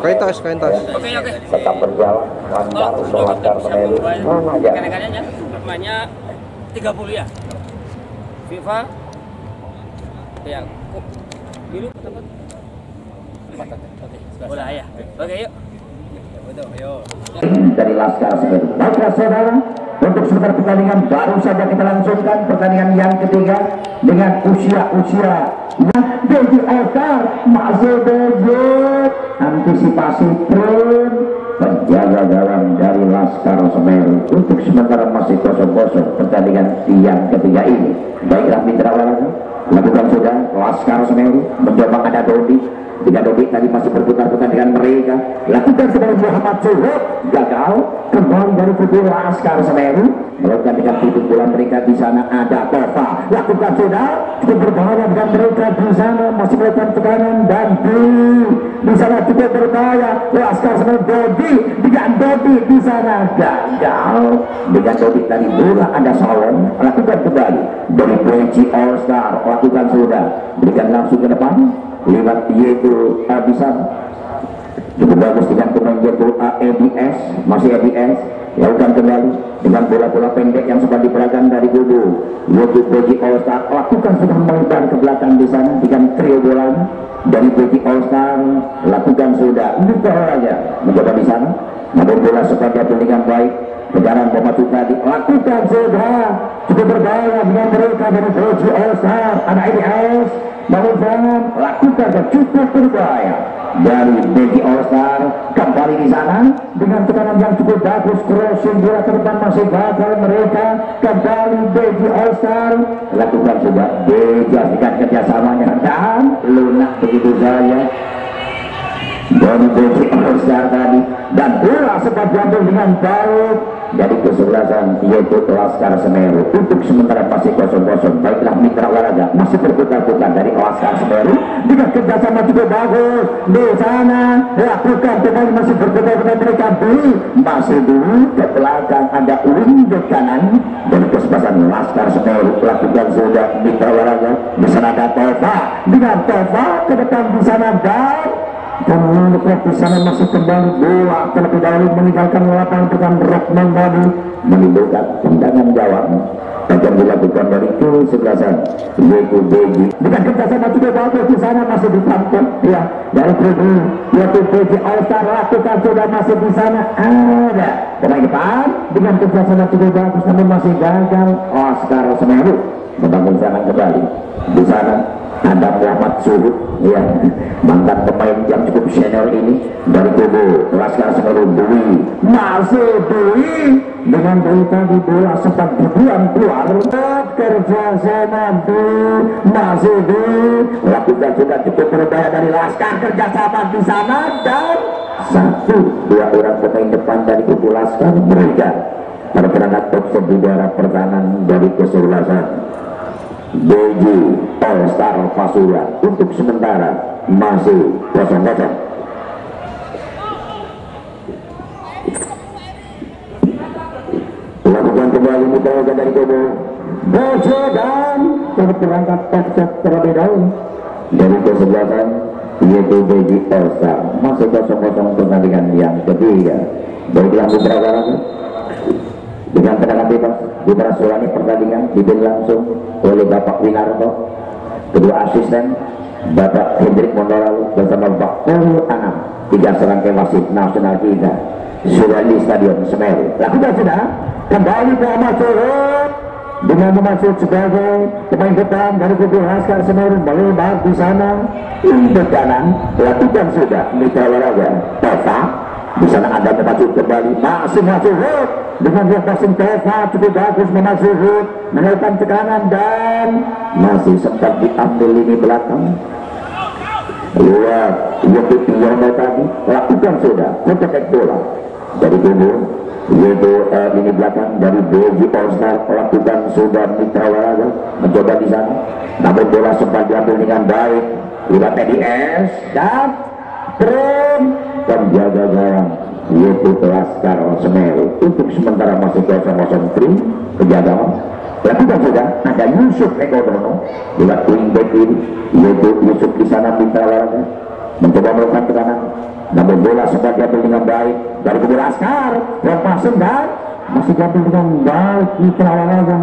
Koin tos. Oke. Tetap berjalan lancar untuk Laskar Semeru. Aja. Rekan-rekannya namanya 30 ya. FIFA. Ya, kok biru tempat. Oke, bola ya. Oke, yuk. Betul, ayo. Dari Laskar Semeru. Baiklah saudara, untuk sebentar pertandingan baru saja kita langsungkan pertandingan yang ketiga dengan usia Deji Oscar masih debut antisipasi pun penjaga gawang dari Laskar Semeru untuk sementara masih kosong-kosong pertandingan yang ketiga ini. Baiklah mitra olahraga, lakukan sudah Laskar Semeru mencoba ada Dodi. Jika Dodi tadi masih berputar-putar dengan mereka, lakukan sebagai Muhammad Suhud, gagal kembali dari kubu Laskar Semeru, melakukan dengan titik bola mereka di sana ada Tova, lakukan sudah cukup berbahaya dengan mereka di sana masih melakukan tekanan dan di sana cukup berbahaya Laskar Semeru. Dodi di sana gagal dengan Dodi tadi bola ada Solon, lakukan kembali dari Benci All Star, lakukan sudah berikan langsung ke depan lewat yaitu bisa cukup bagus dengan pemain yaitu ABS, masih ABS lakukan kembali dengan bola-bola pendek yang sempat diperagakan dari kubu yaitu Beji All Star, lakukan sudah melebar ke belakang di sana dengan trio bola dari Beji All Star, lakukan sudah buka aja mencoba di sana namun bola sempat diambil dengan baik kejaran pematu tadi, lakukan sudah cukup berbahaya dengan mereka dari Beji All Star, ada ABS namun jangan lakukan cukup berbahaya dari Beji All Star kembali di sana dengan tekanan yang cukup bagus, crossing bola ke depan masih gagal mereka, kembali Beji All Star, lakukan sudah dijadikan kerjasamanya dan lunak begitu saja dari Beji All Star tadi dan bola sempat diambil dengan baik dari kesebelasan yaitu Laskar Semeru untuk sementara masih kosong-kosong. Baiklah mitra olahraga masih berputar-putar dari Laskar Semeru dengan kerjasama cukup bagus di sana, lakukan kembali masih berputar-putar mereka beli masih dulu ke belakang ada wing di kanan dari kesebelasan Laskar Semeru, lakukan sudah mitra olahraga di sana ada Tova dengan Tova ke depan di sana dan untuk di sana masih kembali bola terlebih dahulu meninggalkan lapangan dengan Rokman tadi menimbulkan tendangan gawang akan dilakukan dari kesebelasan yaitu Beji dengan kerjasama juga bagus di sana masih ditampung ya dari kubu yaitu Beji All Star, lakukan sudah masih di sana ada pemain depan dengan kerjasama juga bagus namun masih gagal Laskar Semeru membangun serangan kembali di sana ada Muhammad Suhud ya mantan pemain yang cukup senior ini dari kubu Laskar Semeru. Dwi masih Dwi dengan Dwi tadi bola sempat berbuang keluar kerja sama masih Dwi lakukan sudah cukup berbahaya dari Laskar kerjasama di sana dan dua orang pemain depan dari kubu Laskar mereka terperangkap top di daerah pertahanan dari kesebelasan Beji All Star Pasuruan untuk sementara masih kosong-kosong. Lakukan kembali mitra dari kubu Beji dan terperangkap top terlebih dahulu dari kesebelasan yaitu Beji All Star masih kosong-kosong pertandingan yang ketiga. Baiklah mitra olahraga dengan tendangan bebas diberhasilkan pertandingan dipimpin langsung oleh Bapak Winarto, kedua asisten Bapak Hendrik Mondoral bersama Bapak Polo Anam, tiga serangkai wasit nasional kita sudah di Stadion Semeru. Lakukan sudah kembali Muhammad Suhud dengan memasuk sebagai pemain depan dari kubu Laskar Semeru melebar di sana di kanan, lakukan sudah mitra olahraga Tova di sana ada memasuk kembali masih masuk dengan dia passing Teva cukup bagus memasuk menaikkan tekanan dan masih sempat diambil lini belakang lihat Yokiti yang tadi lakukan sudah kontak bola dari kubu yaitu lini belakang dari Beji All Star, lakukan sudah mitra olahraga mencoba di sana namun bola sempat diambil dengan baik lewat TDS dan penjaga gawang yaitu Laskar Semeru untuk sementara masih kosong-kosong penjaga gawang. Lakukan sudah ada Yusuf Ekodono lewat wing back kiri yaitu Yusuf di sana mitra olahraga mencoba melakukan tekanan namun bola sempat diambil dengan baik dari kubu Laskar, lepasan dan masih diambil dengan baik mitra olahraga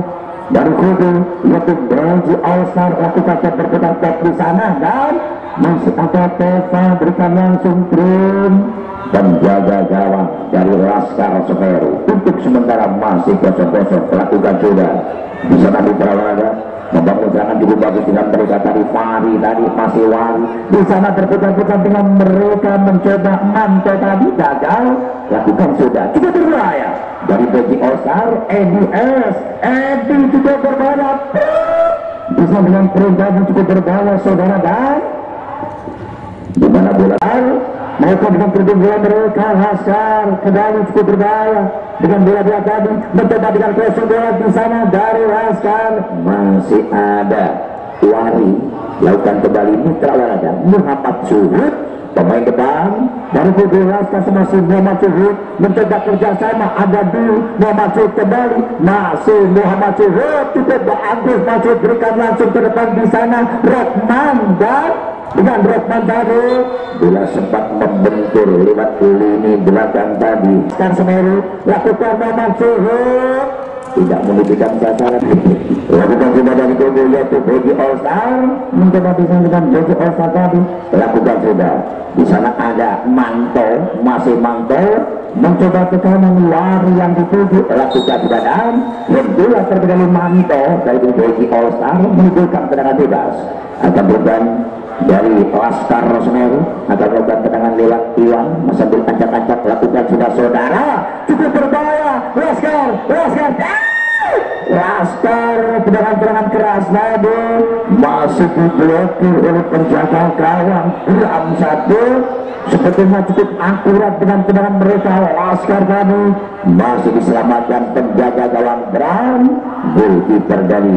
dari kubu yaitu Belgi All-Star, lakukan berputar di sana dan masih ada Teva, berikan langsung trim penjaga gawang dari Laskar Semeru untuk sementara masih kosong-kosong, lakukan sudah di sana mitra olahraga membangun serangan cukup bagus dengan mereka tadi Fahri tadi masih Wari di sana berputar-putar dengan mereka mencoba manto tadi gagal, lakukan sudah cukup berbahaya dari Belgi All-Star. Edi juga berbahaya, bisa dengan perintah yang cukup berbahaya saudara, dan di mana bola mereka dengan kerjaan bola mereka Laskar kembali cukup berbahaya dengan bola tadi mencoba dengan kosong bola di sana dari Laskar masih ada Wari, lakukan kembali mitra olahraga Muhammad Suhud pemain depan dari kubu Laskar masih Muhammad Suhud mencoba kerjasama ada di Muhammad Suhud kembali masih Muhammad Suhud cukup bagus masih berikan langsung ke depan di sana Rokman dan dengan Rokman tadi bola sempat membentur lewat lini belakang tadi Laskar Semeru, lakukan Muhammad Suhud tidak menunjukkan sasaran, lakukan sudah dari kubu yaitu Belgi All-Star mencoba bisa dengan Belgi All-Star tadi, lakukan sudah di sana ada Manto, masih Manto mencoba ke kanan Wari yang dituju, lakukan sudah dan bola terbeda Manto dari Belgi All-Star menimbulkan tendangan bebas akan beban dari Laskar Semeru akan melakukan tendangan lewat Iwan sambil ancak-ancak, lakukan sudah saudara cukup berbahaya Laskar tendangan keras tadi masih diblokir oleh penjaga gawang Ram satu, sepertinya cukup akurat dengan tendangan mereka Laskar tadi masih diselamatkan penjaga gawang Bram goalkeeper dari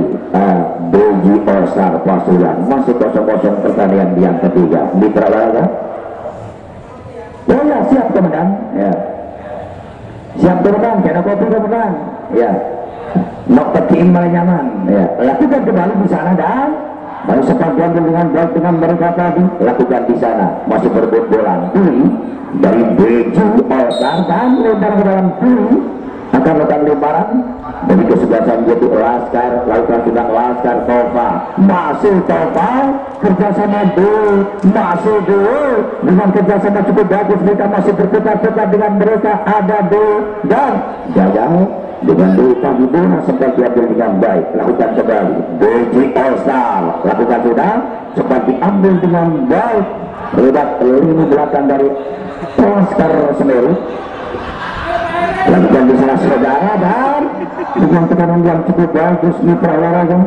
Belgi All-Star Pasuruan. Masih kosong-kosong pertandingan yang ketiga mitra olahraga. Oh ya, siap komandan ya, siap komandan, kena kopi komandan ya, nok petiin malah nyaman ya, lakukan kembali di sana dan baru sempat diambil dengan baik dengan mereka tadi, lakukan di sana masih berebut bola dari Belgi All-Star dan lempar ke dalam akan melakukan lemparan dari kesebelasan yaitu Laskar, lakukan sudah Laskar Tova masih Tova kerjasama masih dengan kerjasama cukup bagus, mereka masih berputar-putar dengan mereka ada dan gagal dengan tadi bola sempat diambil dengan baik, lakukan kembali Belgi All-Star, lakukan sudah sempat diambil dengan baik lewat lini belakang dari Laskar Semeru, lakukan di sana saudara dan dengan tekanan yang cukup bagus mitra olahraga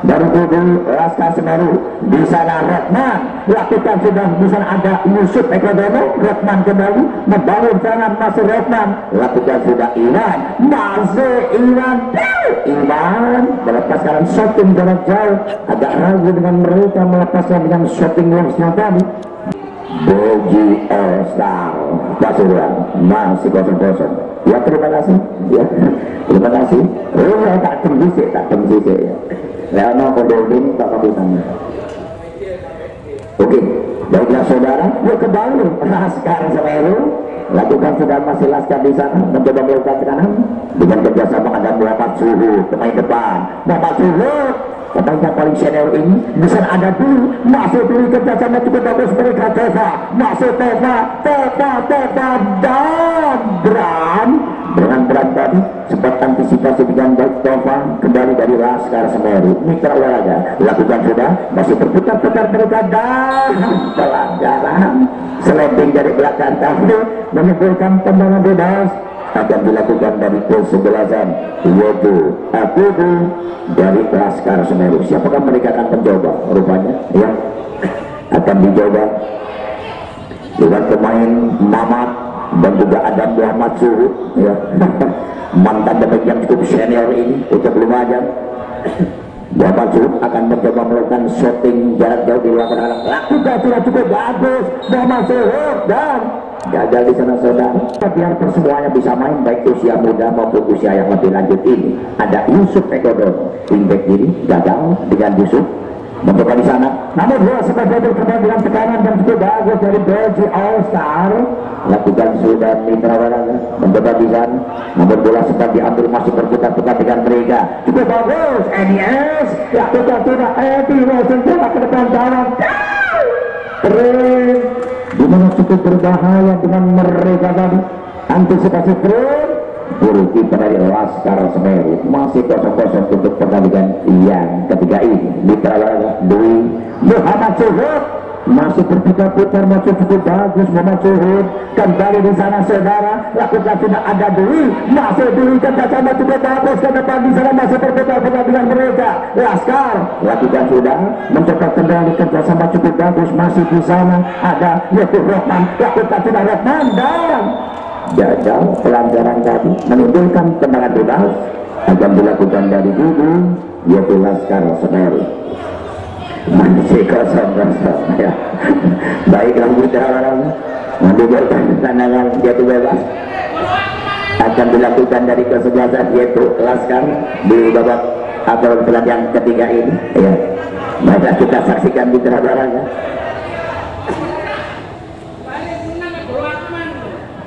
dari kubu Laskar Semeru di sana Rokman, lakukan sudah di sana ada Yusuf Ekodono, Rokman kembali membangun serangan masih Rokman, lakukan sudah Iwan masih Iwan melepaskan shooting jarak jauh, agak ragu dengan mereka melepaskan dengan shooting longsnya tadi. Belgi All-Star Pasuruan masih kosong-kosong ya, terima kasih ya, terima kasih. Tak temisik ya, Leonardo Kodolin tak kabutan. Oke, baiklah saudara, ya kembali Laskar Semeru, lakukan sudah masih Laskar di sana mencoba melakukan tekanan dengan kerjasama ada Muhammad Suhud pemain depan, Muhammad Suhud pemainnya paling senior ini bisa ada dulu masuk dulu kerjasama cukup bagus mereka Teva masuk Teva dan Bram dengan Bram tadi sempat antisipasi dengan baik Teva kembali dari Laskar Semeru mitra olahraga, lakukan sudah masih berputar-putar mereka dan pelanggaran sliding dari belakang tadi menimbulkan tendangan bebas akan dilakukan dari kesebelasan yaitu Akubu dari Laskar Semeru. Siapakah mereka akan mencoba rupanya ya, akan dicoba dengan pemain Mamat dan juga ada Muhammad Suhud ya, mantan pemain yang cukup senior ini untuk belum aja Muhammad Suhud akan mencoba melakukan shooting jarak jauh di luar kotak, lakukan sudah cukup bagus Muhammad Suhud dan gagal di sana saudara. Biar semuanya bisa main baik usia muda maupun usia yang lebih lanjut ini ada Yusuf Ekodono wingback kiri gagal dengan Yusuf mencoba di sana. Namun bola sempat jatuh dengan tekanan dan cukup bagus dari Belgi All Star. Lakukan sudah Mitra Waraga mencoba di sana. Namun bola sempat diambil masih berputar-putar dengan mereka. Cukup bagus NIS. Lakukan sudah Edi langsung bola ke depan gawang. Keren. Dimana cukup berbahaya dengan mereka tadi. Antisipasi keren. Guru kiper dari Laskar Semeru masih 0-0 untuk pertandingan yang ketiga ini. Mitra Waraga Dwi Muhammad Suhud masih berputar-putar, masih cukup bagus. Muhammad Suhud kembali di sana saudara, lakukan sudah ada Dwi, masih Dwi kerjasama cukup bagus ke depan di sana, masih berputar-putar dengan mereka. Laskar lakukan sudah mencoba kembali kerjasama cukup bagus, masih di sana ada Yaitu Rohman, lakukan sudah Rohman dan gagal pelanggaran tadi menimbulkan tendangan bebas akan dilakukan dari dulu yaitu Laskar Semeru. Masih 0-0 ya. Baiklah Mitra Waraga menimbulkan tendangan jatuh bebas akan dilakukan dari kesebelasan yaitu Laskar di babak atau pelatihan ketiga ini ya. Maka kita saksikan Mitra Waraga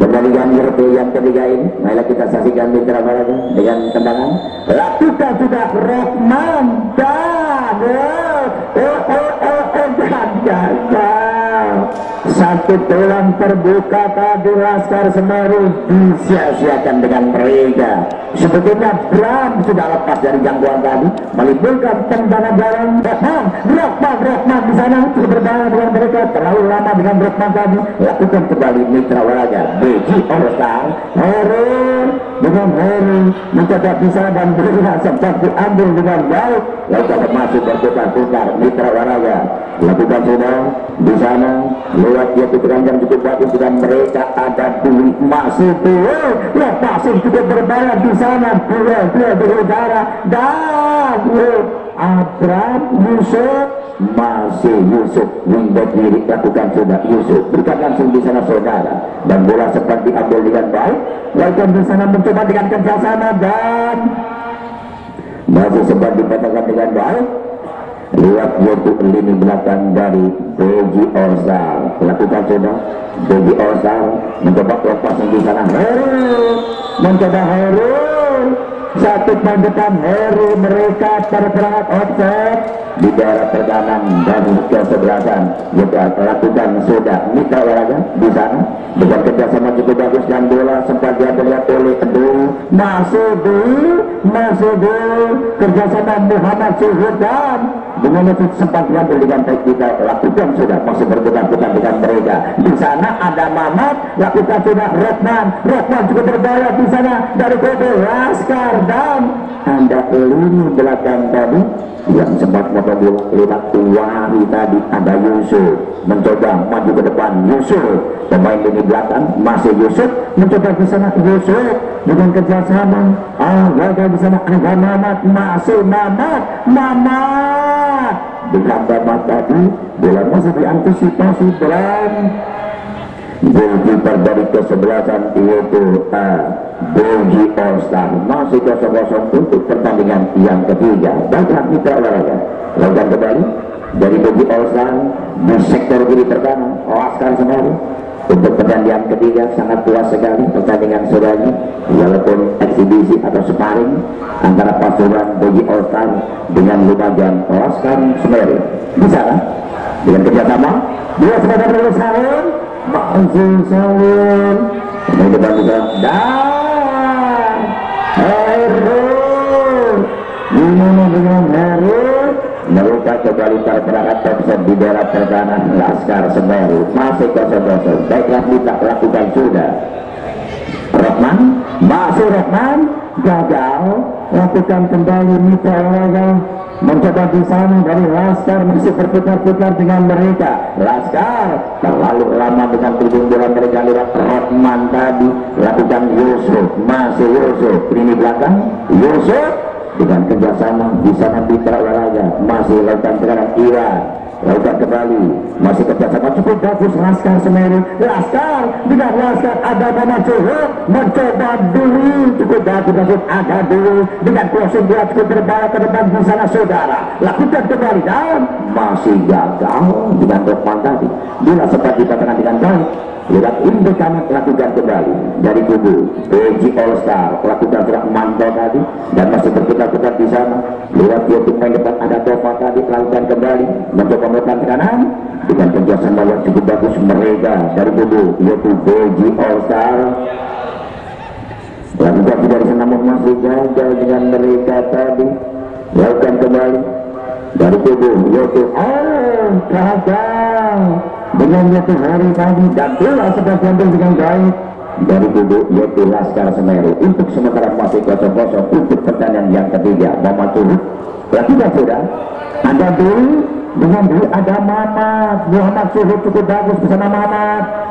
pertandingan yang ketiga ini. Marilah kita saksikan Mitra Waraga dengan tendangan lakukan sudah Rohman dan gagal. Satu peluang terbuka tadi Laskar Semeru disia-siakan dengan mereka. Sebetulnya Bram sudah lepas dari jangkauan tadi, menimbulkan tendangan gawang. Rohman di sana sudah berbahaya dengan mereka. Terlalu lama dengan Rohman tadi. Lakukan kembali Mitra Waraga Beji All Star Heru dengan Heru mencoba bisa dan berilah sempat diambil dengan baik. Lalu masuk berputar-putar Mitra Waraga lakukan sudah di sana lewat dia keterangan cukup bagus dengan mereka ada Dwi masih masih cukup berbahaya di sana dua di udara dan Abram Yusuf masih Yusuf wingback kiri lakukan sudah Yusuf berikan langsung di sana saudara dan bola sempat diambil dengan baik lakukan di sana mencoba dengan kerjasama dan masih sempat dipatahkan dengan baik lewat yaitu lini belakang dari Beji All Star lakukan sudah Beji All Star mencoba lepas di sana Heru mencoba Heru satu depan Heru mereka terperangkap offset di daerah pertahanan dan kesebelasan juga lakukan sudah Mitra Waraga di sana dengan kerjasama cukup bagus dan bola sempat diambil oleh Dwi masuk kerjasama Muhammad Suhud dan dengan itu sempat diambil dengan baik kita lakukan sudah masih berputar-putar dengan mereka di sana ada Mamat lakukan sudah Rohman juga berbahaya di sana dari Kobe Laskar dan ada lini belakang tadi yang sempat motor bola lewat Wari tadi ada Yusuf mencoba maju ke depan Yusuf pemain lini belakang masih Yusuf mencoba di sana Yusuf dengan kerjasama gagal di sana ada Mamat masih Mamat dengan Mamat tadi bola masih diantisipasi dan goalkeeper dari kesebelasan yaitu Beji All Star masih 0-0 untuk pertandingan yang ketiga. Baiklah Mitra Waraga lakukan kembali dari Beji All Star di sektor kiri pertahanan Laskar Semeru untuk pertandingan ketiga sangat puas sekali pertandingan saudara walaupun eksibisi atau sparring antara pasukan Beji All Star dengan Lumajang Laskar Semeru di sana dengan kerjasama dua sebagai berusaha Maksud Sawun di depan juga dan Heru dimana dengan Heru merupakan kembali terperangkat offset di daerah pertahanan Laskar Semeru masih 0-0. Baiklah kita lakukan sudah Rohman masih Rohman gagal lakukan kembali Mitra Waraga mencoba di sana dari Laskar masih berputar-putar dengan mereka. Laskar terlalu lama dengan tribun bola mereka lewat Rohman tadi lakukan Yusuf masih Yusuf lini belakang Yusuf dengan kerjasama di sana Mitra Waraga masih lakukan sekarang lakukan kembali, masih kerjasama cukup bagus Laskar Semeru. Laskar dengan Laskar ada Mama Cuhut mencoba dulu, cukup bagus langsung ada dulu dengan crossing bola cukup berbahaya ke depan di sana saudara. Lakukan kembali dan masih gagal dengan Rokman tadi. Bila sempat dikatakan dengan baik lewat induk kanan, lakukan kembali dari kubu PJ All Star, lakukan gerak mantau tadi dan masih berputar-putar di sana lewat dia pemain depan ada Tova tadi, lakukan kembali mencoba melakukan ke kanan dengan kerjasama yang cukup bagus mereka dari kubu yaitu PJ All Star, lakukan dari sana namun masih gagal dengan mereka tadi, lakukan kembali dari kubu yaitu gagal dengan yaitu hari tadi dan bola sedang diambil dengan baik dari kubu yaitu Laskar Semeru. Untuk sementara masih 0-0 untuk pertandingan yang ketiga. Muhammad Cuhut lakukan sudah ada dulu dengan dulu ada Muhammad Cuhut cukup bagus bersama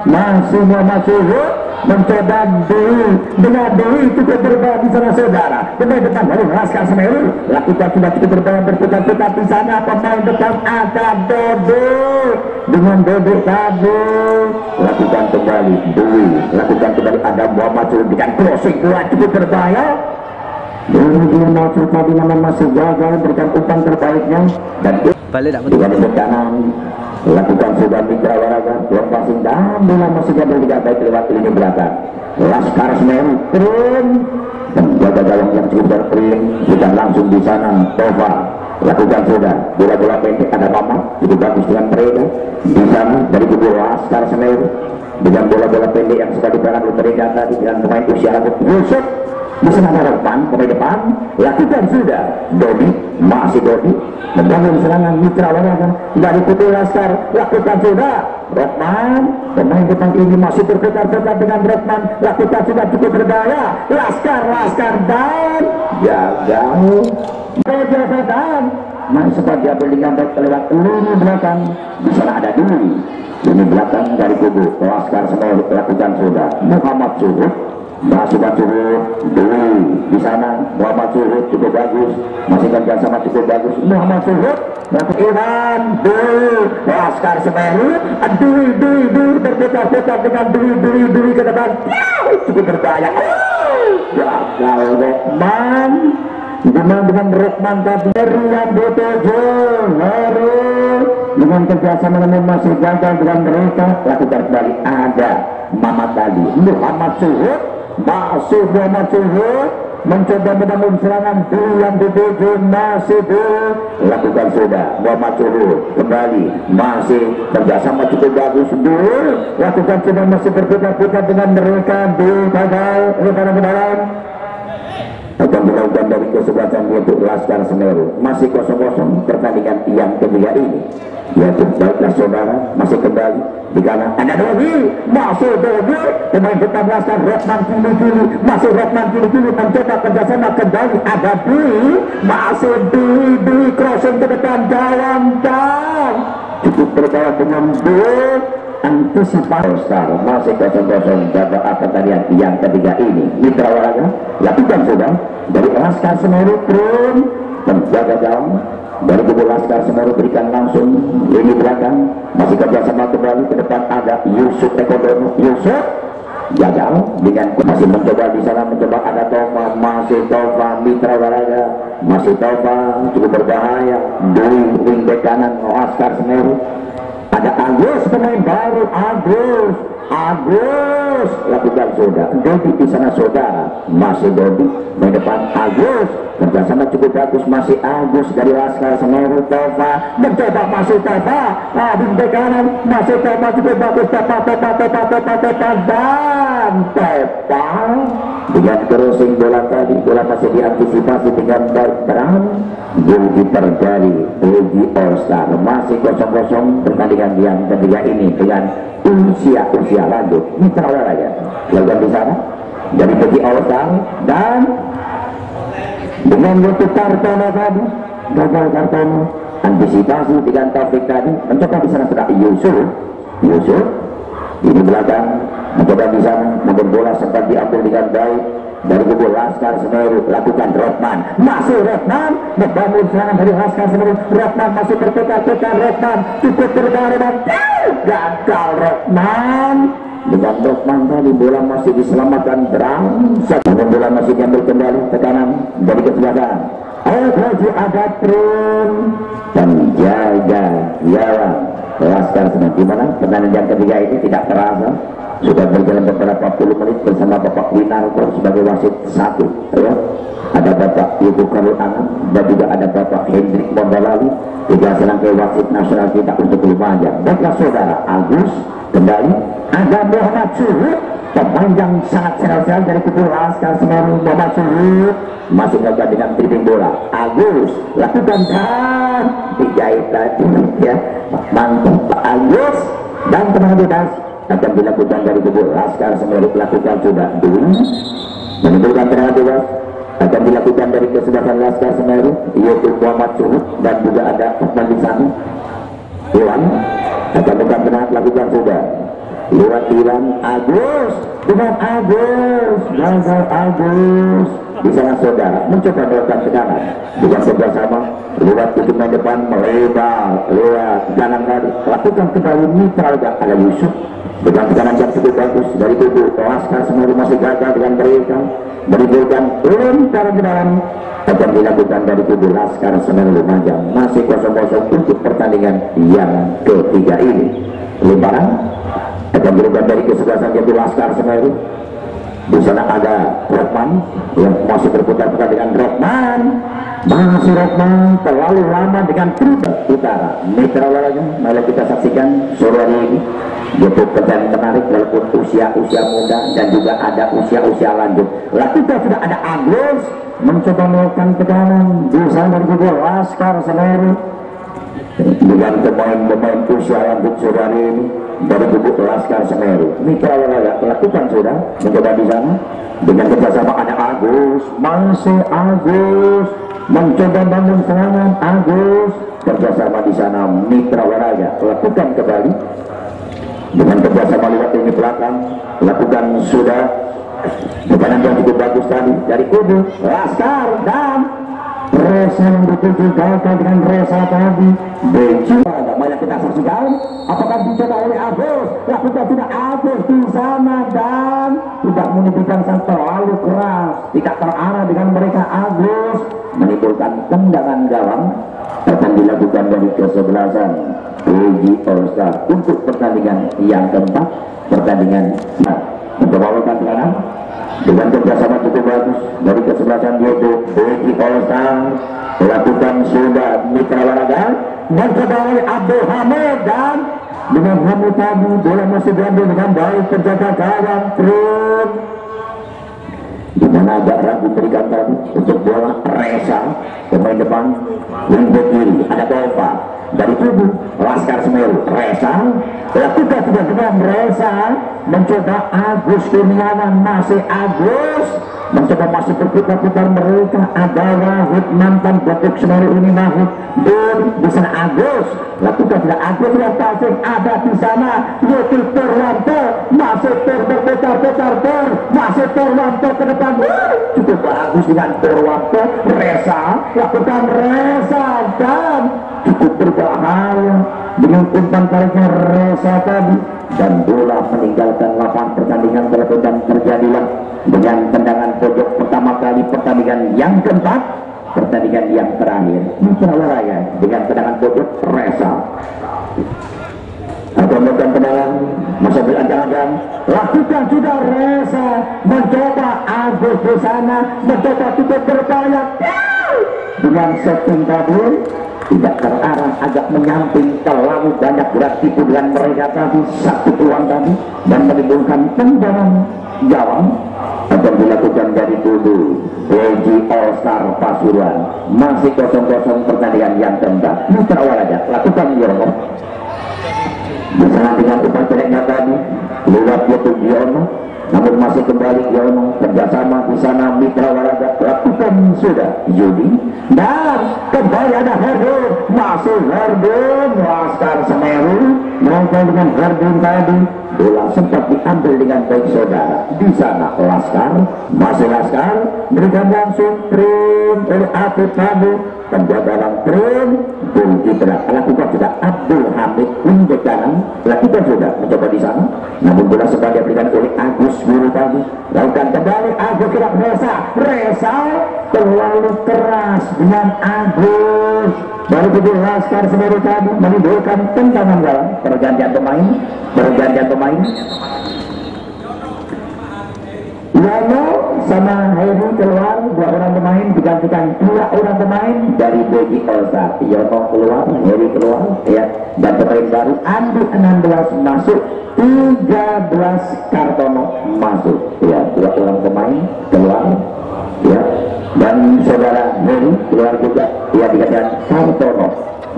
masih Muhammad Cuhut mencoba dulu dengan dulu cukup berbahaya di sana saudara. Pemain depan dari Laskar Semeru lakukan sudah cukup berbahaya berputar-putar di sana. Pemain depan ada Dodo dengan Dodo tadi, lakukan kembali dulu, lakukan kembali ada Muhammad Cuhut dengan crossing bola cukup berbahaya. Dia mau coba dengan masih gagal berikan umpan terbaiknya dan balik tak betul. dengan kanan lakukan sudah Mitra Waraga passing dan bola masih gagal tidak baik lewat lini belakang. Laskar Semeru turun menjaga gawang yang cukup berkering sudah langsung di sana Tova lakukan sudah bola-bola pendek ada Mama cukup bagus dengan mereka di sana dari kubu Laskar Semeru dengan bola-bola pendek yang sudah diberangkat oleh mereka tadi dengan pemain usia lanjut Yusuf di sana ada depan pemain depan lakukan sudah Dodi masih Dodi membangun serangan Mitra Waraga dari kubu Laskar lakukan sudah Rokman pemain depan ini masih berputar-putar dengan Rokman lakukan sudah cukup berbahaya Laskar dan gagal dan masih sempat dia berikan baik lewat lini belakang di sana ada dulu lini belakang dari kubu Laskar Semeru lakukan sudah Muhammad Cuhut masih Cuhut dulu di sana Muhammad Cuhut cukup bagus masih kerjasama cukup bagus Muhammad Cuhut lakukan dulu Laskar Semeru dulu berputar-putar dengan dulu ke depan cukup berbahaya gagal Rokman dengan Rokman tadi Rian Botojo dengan kerjasama namun masih gagal dengan mereka lakukan kembali ada Mama tadi Muhammad Cuhut masih Muhammad Cuhut mencoba membangun serangan Rian Botojo masih lakukan sudah Muhammad Cuhut kembali masih kerjasama cukup bagus lakukan sudah masih berputar-putar dengan mereka gagal ke dalam akan dilakukan dari kesebelasan yaitu Laskar Semeru masih 0-0 pertandingan yang ketiga ini yaitu baiklah saudara masih kembali di kanan ada Dogi masih Dogi pemain depan Laskar Rokman kili masih Rokman kili mencoba kerjasama kembali ada Dwi masih Dwi crossing ke depan gawang dan cukup berbahaya dengan antisipasi Star masih 0-0 jaga pertandingan yang ketiga ini Mitra Waraga lakukan sudah dari Laskar Semeru turun menjaga gawang dari kubu Laskar Semeru berikan langsung lini belakang masih kerjasama kembali ke depan ada Yusuf Ekodono Yusuf gagal dengan masih mencoba di sana mencoba ada Tova masih Tova Mitra Waraga masih Tova cukup berbahaya dari wing back kanan Laskar Semeru ada Agus pemain baru Agus lakukan sudah Dodi di sana saudara masih Dodi main depan Agus kerjasama cukup bagus masih Agus dari Laskar Semeru Tova mencoba masih Tova di kanan masih Tova cukup bagus Tova dan Tova dengan crossing bola tadi bola masih diantisipasi dengan baik terang goalkeeper dari Bogi All Star masih 0-0 pertandingan yang ketiga ini dengan usia lanjut Mitra Waraga lakukan di sana dari Bogi All Star dan dengan Yotu Kartono tadi gagal Kartono antisipasi dengan Taufik tadi mencoba di sana sudah Yusuf ini belakang mencoba di sana namun bola sempat diambil dengan baik dari kubu Laskar Semeru lakukan Rotman, masih Rotman membangun serangan dari Laskar Semeru. Rotman masih berputar-putar, Rotman cukup berdarah dan gagal Rotman. Dengan Rotman tadi bola masih diselamatkan Bramsak, namun bola masih diambil kembali ke kanan dari kesebelasan. Lagi ada Trin dan jaga gawang Laskar Semeru. Gimana pertandingan yang ketiga ini tidak terasa sudah berjalan beberapa puluh menit bersama Bapak Winarto sebagai wasit satu, ya. Ada Bapak Ibu Karul Anam dan juga ada Bapak Hendrik Mondolali, juga selangkai wasit nasional kita untuk Lumajang. Baiklah saudara, Agus kembali, ada Muhammad Suhud, pemain yang sangat senior dari kubu Laskar Semeru. Muhammad Suhud masuk melakukan dengan dribbling bola. Agus lakukan dan dijahit tadi, ya, mantap Pak Agus, dan tenang bebas akan dilakukan dari kubu Laskar Semeru. Lakukan sudah dulu menimbulkan tendangan bebas akan dilakukan dari kesebelasan Laskar Semeru, yaitu Muhammad Suhud dan juga ada Usman di sana. Iwan akan bukan tendangan, lakukan sudah lewat Iwan. Agus dengan Agus, gagal Agus di sana saudara mencoba melakukan tendangan dengan kerjasama lewat tutupan depan melebar lewat kanan kali, lakukan kembali Mitra ada Yusuf dengan tekanan yang cukup bagus dari kubu Laskar Semeru. Masih gagal dengan mereka menimbulkan lemparan ke dalam akan dilakukan dari kubu Laskar Semeru Lumajang. Masih 0-0 untuk pertandingan yang ketiga ini. Lemparan akan dilakukan dari kesebelasan kubu Laskar Semeru. Di sana ada Rotman yang masih berputar-putar dengan Rotman, masih Rotman terlalu lama dengan Tribun Utara. Mitra olahraga, mari kita saksikan sore hari ini. Yaitu pertandingan menarik walaupun usia muda dan juga ada usia lanjut. Lakukan sudah ada Agus mencoba melakukan tekanan di sana dari kubu Laskar Semeru dengan pemain usia lanjut sore hari ini dari kubu Laskar Semeru. Mitra olahraga lakukan sudah mencoba di sana dengan kerjasama ada Agus, masih Agus mencoba bangun serangan. Agus kerjasama di sana Mitra olahraga lakukan kembali dengan kerjasama lewat ini belakang, lakukan sudah tekanan yang cukup bagus tadi dari kubu Laskar dan Resa yang betul gagal dengan Resa tadi. Beji ada banyak kita saksikan. Apakah dicoba oleh Agus? Lakukan tidak Agus di sana dan tidak menimbulkan sang terlalu keras, tidak terarah dengan mereka. Agus menimbulkan tendangan gawang akan dilakukan dari kesebelasan Beji All Star untuk pertandingan yang keempat. Pertandingan mencoba melakukan tekanan dengan kerjasama cukup bagus dari kesebelasan yaitu Beji All Star. Lakukan sudah Mitra olahraga mencoba oleh Abdul Hamid dan dengan Hamid tadi bola masih diambil dengan baik terjaga gawang Trin. Dimana agak ragu berikan tadi untuk bola Resa pemain depan wing kiri ada Tova dari kubu Laskar Semeru. Resa lakukan sudah dengan Resa mencoba Agus Kurniawan, masih Agus mencoba masih berputar-putar mereka. Ada Wahid mantan Batik Semeru ini Wahid di sana Agus lakukan sudah Agus yang pasif ada di sana yaitu Purwanto, masih berputar-putar masih Purwanto ke depan. Cukup bagus dengan Purwanto. Resa lakukan Resa dan cukup berbahaya dengan umpan tariknya Resa tadi dan bola meninggalkan lapangan pertandingan. Dan terjadilah dengan tendangan pojok pertama kali pertandingan yang keempat, pertandingan yang terakhir Mitra olahraga dengan tendangan pojok Resa atau melakukan tendangan masa berantakan. Lakukan sudah Resa mencoba Agus di sana mencoba cukup berbahaya dengan setting tadi tidak terarah, agak menyamping, terlalu banyak berat tipu dengan mereka tadi. Satu peluang tadi dan menimbulkan tendangan gawang akan dilakukan dari kubu Beji All Star Pasuruan. Masih 0-0 pertandingan yang keempat. Mitra olahraga lakukan Yorgo di sana dengan umpan jeleknya tadi lewat Yoto Giono namun masih kembali Yono kerjasama di sana Mitra Waraga lakukan sudah Yudi dan kembali ada Herdun, masih Herdun Laskar Semeru menonton dengan Herdun tadi bola sempat diambil dengan baik saudara di sana Laskar masih Laskar berikan langsung trim oleh Atlet tadi penjagaan trim bulu kita lakukan sudah Abdul Hamid untuk kanan lakukan sudah mencoba di sana namun bola sempat diberikan oleh Agus Guru tadi lakukan kembali Agus tidak Resa terlalu keras dengan Agus baru kedua Laskar Semeru tadi menimbulkan tendangan dalam pergantian pemain Yono sama Heri keluar 2 orang pemain digantikan 2 orang pemain dari Bogi Olsa Yono keluar Heri keluar ya dan pemain baru Andi 16 masuk 13 Kartono masuk ya 2 orang pemain keluar ya dan saudara Heri keluar juga ya dikatakan Kartono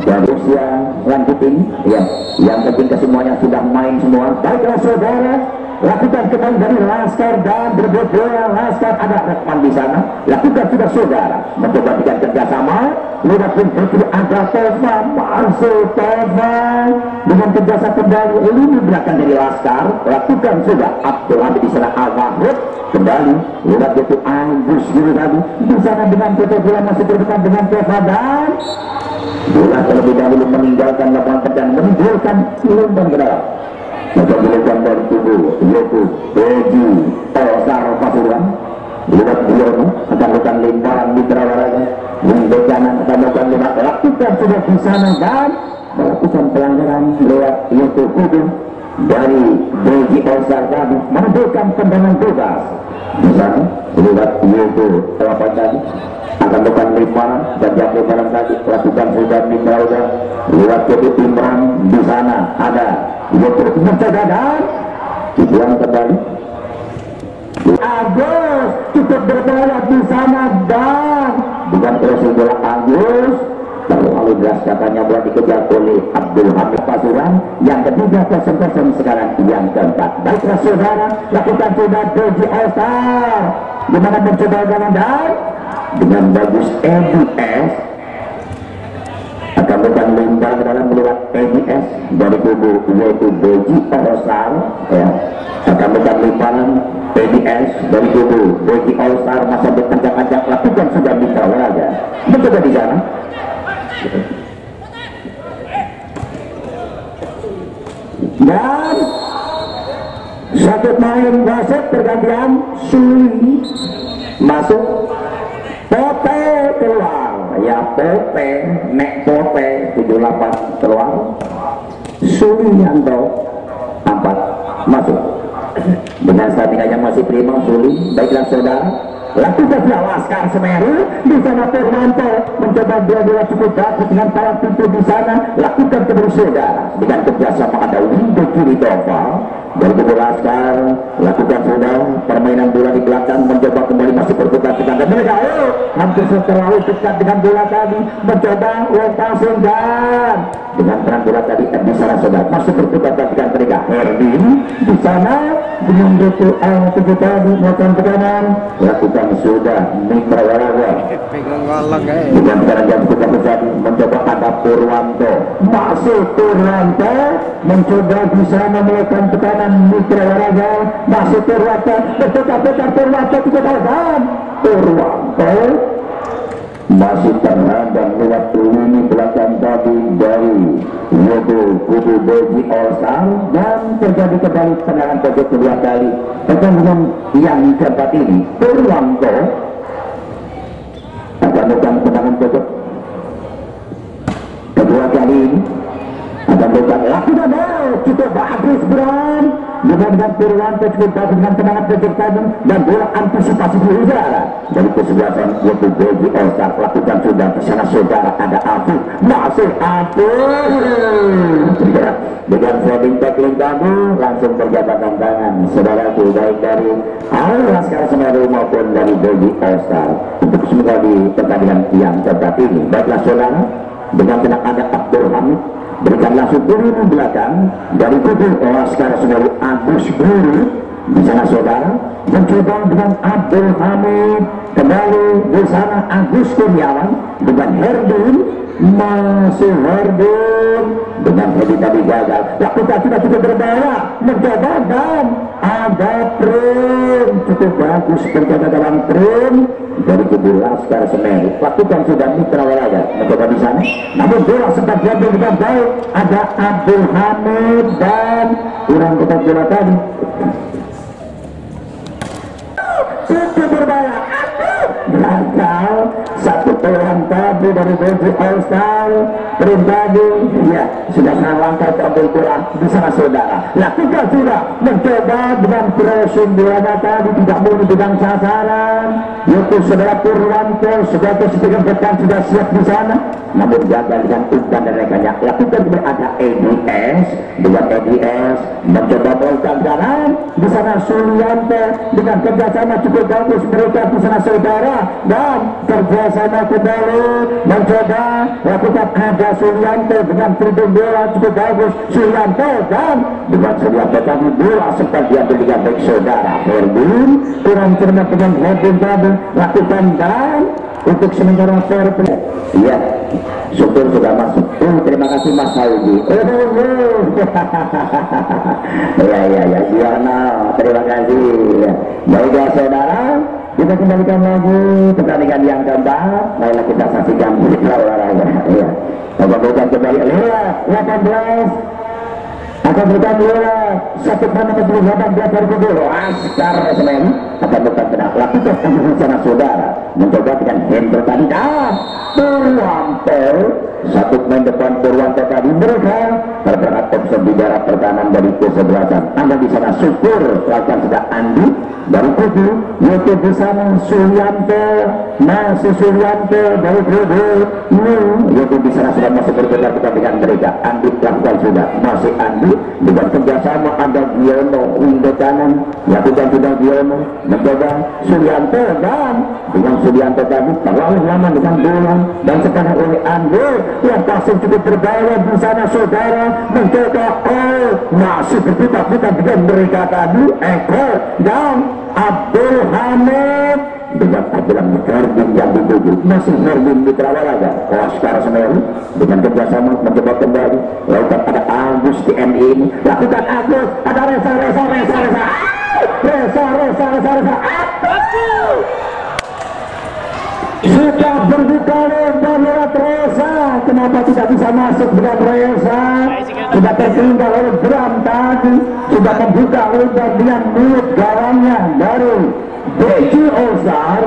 dan usia lanjutin ya yang penting kesemuanya sudah main semua baiklah saudara lakukan kembali dari Laskar dan berbuat bola Laskar ada Rekman di sana lakukan sudah saudara mencoba dengan kerjasama sudah pun berpilih ada Tova masuk Tova dengan kerjasama kembali ini belakang dari Laskar lakukan sudah Abdul Hamid di sana Al-Mahmud kembali sudah itu Agus Guru tadi di sana dengan Tova bola masih berdekat dengan Tova dan bola terlebih dahulu meninggalkan lapangan dan menimbulkan lubang ke dalam maka melakukan dari tubuh yaitu Beji Olsar Pasuruan lewat Yono akan melakukan lemparan Mitra Waraga untuk kanan akan melakukan lakukan sudah di sana dan melakukan pelanggaran lewat yaitu hukum dari Beji Olsar tadi menimbulkan tendangan bebas di sana lewat yaitu apa tadi akan melakukan lemparan dan jatuh lemparan tadi lakukan sudah Mitra Waraga lewat Jadi Imran di sana ada yaitu mencoba dibuang kembali Agus cukup berbola di sana dan dengan crossing bola Agus terlalu deras katanya bola dikejar oleh Abdul Hamid Pasuruan yang ketiga 0-0 sekarang yang keempat baiklah saudara lakukan sudah Doji Olsar dimana mencoba dengan dengan bagus EBS akan bukan limbah ke dalam lewat EBS dari kubu yaitu Beji Olsar ya akan bukan limpahan EBS dari kubu Beji Olsar masa bertajak-tajak lakukan sudah Mitra Waraga mencoba di sana dan satu main wasit pergantian Suli masuk Pope keluar ya Pope nek Pope 78 keluar Sulianto 4 masuk dengan stamina yang masih prima Suli baiklah saudara lakukan Laskar Semeru di sana Purwanto mencoba dua-dua cukup bagus dengan para pintu di sana lakukan kembali saudara dengan kerjasama ada Windu Kiri Tova dari kubu Laskar lakukan sudah permainan bola di belakang mencoba kembali masih berputar dengan dan mereka hampir terlalu dekat dengan bola tadi mencoba passing dan dengan perang bola tadi di sana saudara masih berputar dengan mereka Herdin di sana dengan DPL 7 tadi melakukan tekanan lakukan sudah Mitra Waraga pegang ngalang dengan tekanan yang cukup besar mencoba ada Purwanto masuk Purwanto mencoba di sana melakukan tekanan Mitra Waraga masih Purwanto berdekat Purwanto tidak dan Purwanto masih terhadap lewat ini belakang tadi dari yaitu kubu Beji Olsar dan terjadi kembali tendangan pojok kedua kali pertandingan yang keempat ini Purwanto akan melakukan tendangan pojok kedua kali ini akan melakukan lakukan cukup bagus Bram dengan Purwanto cukup bagus dengan tendangan pojok tadi dan bola antisipasi di udara dari kesebelasan yaitu Beji Olsar lakukan sudah di sana saudara ada Abu masuk Abu dengan sliding tackling tadi langsung berjabatan tangan saudara baik dari Laskar Semeru maupun dari Beji Olsar untuk semoga di pertandingan yang keempat ini baiklah saudara dengan tenang ada Abdul Hamid berikan langsung turun belakang dari kubu Laskar Semeru Agus Guru di sana saudara, mencoba dengan Abdul Hamid, kembali di sana Agus Kurniawan dengan Herdin, masih Herdin dengan Hedi tadi gagal, lakukan sudah cukup berbahaya, mencoba dan ada trim cukup bagus penjaga dalam trim dari kubu Laskar Semeru, lakukan sudah Mitra Waraga mencoba di sana, namun bola sempat diambil dengan baik, ada Abdul Hamid dan kurang ketat bola tadi. Cukup berbahaya, gagal satu peluang tadi dari Boji All-Star pribadi, ya sudah salah langkah terambil bola di sana saudara, lakukan sudah mencoba dengan pressing bola tadi tidak boleh dengan sasaran, yaitu saudara Purwanto sebagai speaker depan sudah siap di sana, namun gagal dengan umpan dan rekannya, lakukan ada EDS dengan EDS mencoba melakukan kanan di sana Sulianto dengan kerjasama cukup bagus mereka di sana saudara, dan kerjasama kembali mencoba lakukan ada Sulianto dengan tribun bola cukup bagus Sulianto, dan dengan Sulianto tadi bola sempat diambil dengan baik saudara Herdin, kurang cermat dengan Herdin tadi lakukan, dan untuk sementara fair play, iya syukur sudah masuk. Terima kasih Mas Saudi. Ya, Diana, terima kasih. Baiklah saudara, kita kembalikan lagi pertandingan yang keempat. Marilah kita saksikan Mitra Olahraga. Ya, kita kembali lihat 18. Akan berikan bola satu panah ke 18 dari kubu Laskar Semeru, akan bukan benar lakukan di sana saudara, mencoba dengan Hendro tadi dan Purwanto, satu pemain depan Purwanto tadi mereka terberangkat opsi di daerah pertahanan dari kesebelasan. Anda di sana syukur lakukan sudah Andi dari kubu, yaitu di sana Sulianto, masih Sulianto dari kubu, yaitu di sana sudah masuk bergerak dengan mereka. Andi lakukan sudah masih Andi dengan kerjasama ada Giono window kanan, lakukan sudah Giono mencoba Sulianto, dan dengan Sulianto tadi terlalu lama dengan bola dan sekarang oleh Andi yang pasang cukup berbahaya di sana saudara, mencoba masih berputar-putar dengan mereka tadi Eko dan Abdul Hamid dengan tampilan Herdin yang dituju, masih Herdin Mitra Waraga Laskar Semeru dengan kerjasama mencoba kembali lakukan pada Agus TNI ini, lakukan Agus, ada Reza sudah berbuka lebar lewat Reza, kenapa tidak bisa masuk dengan Reza, sudah tertinggal oleh Bram tadi, sudah membuka lebar dengan mulut gawangnya dari Boji All-Star,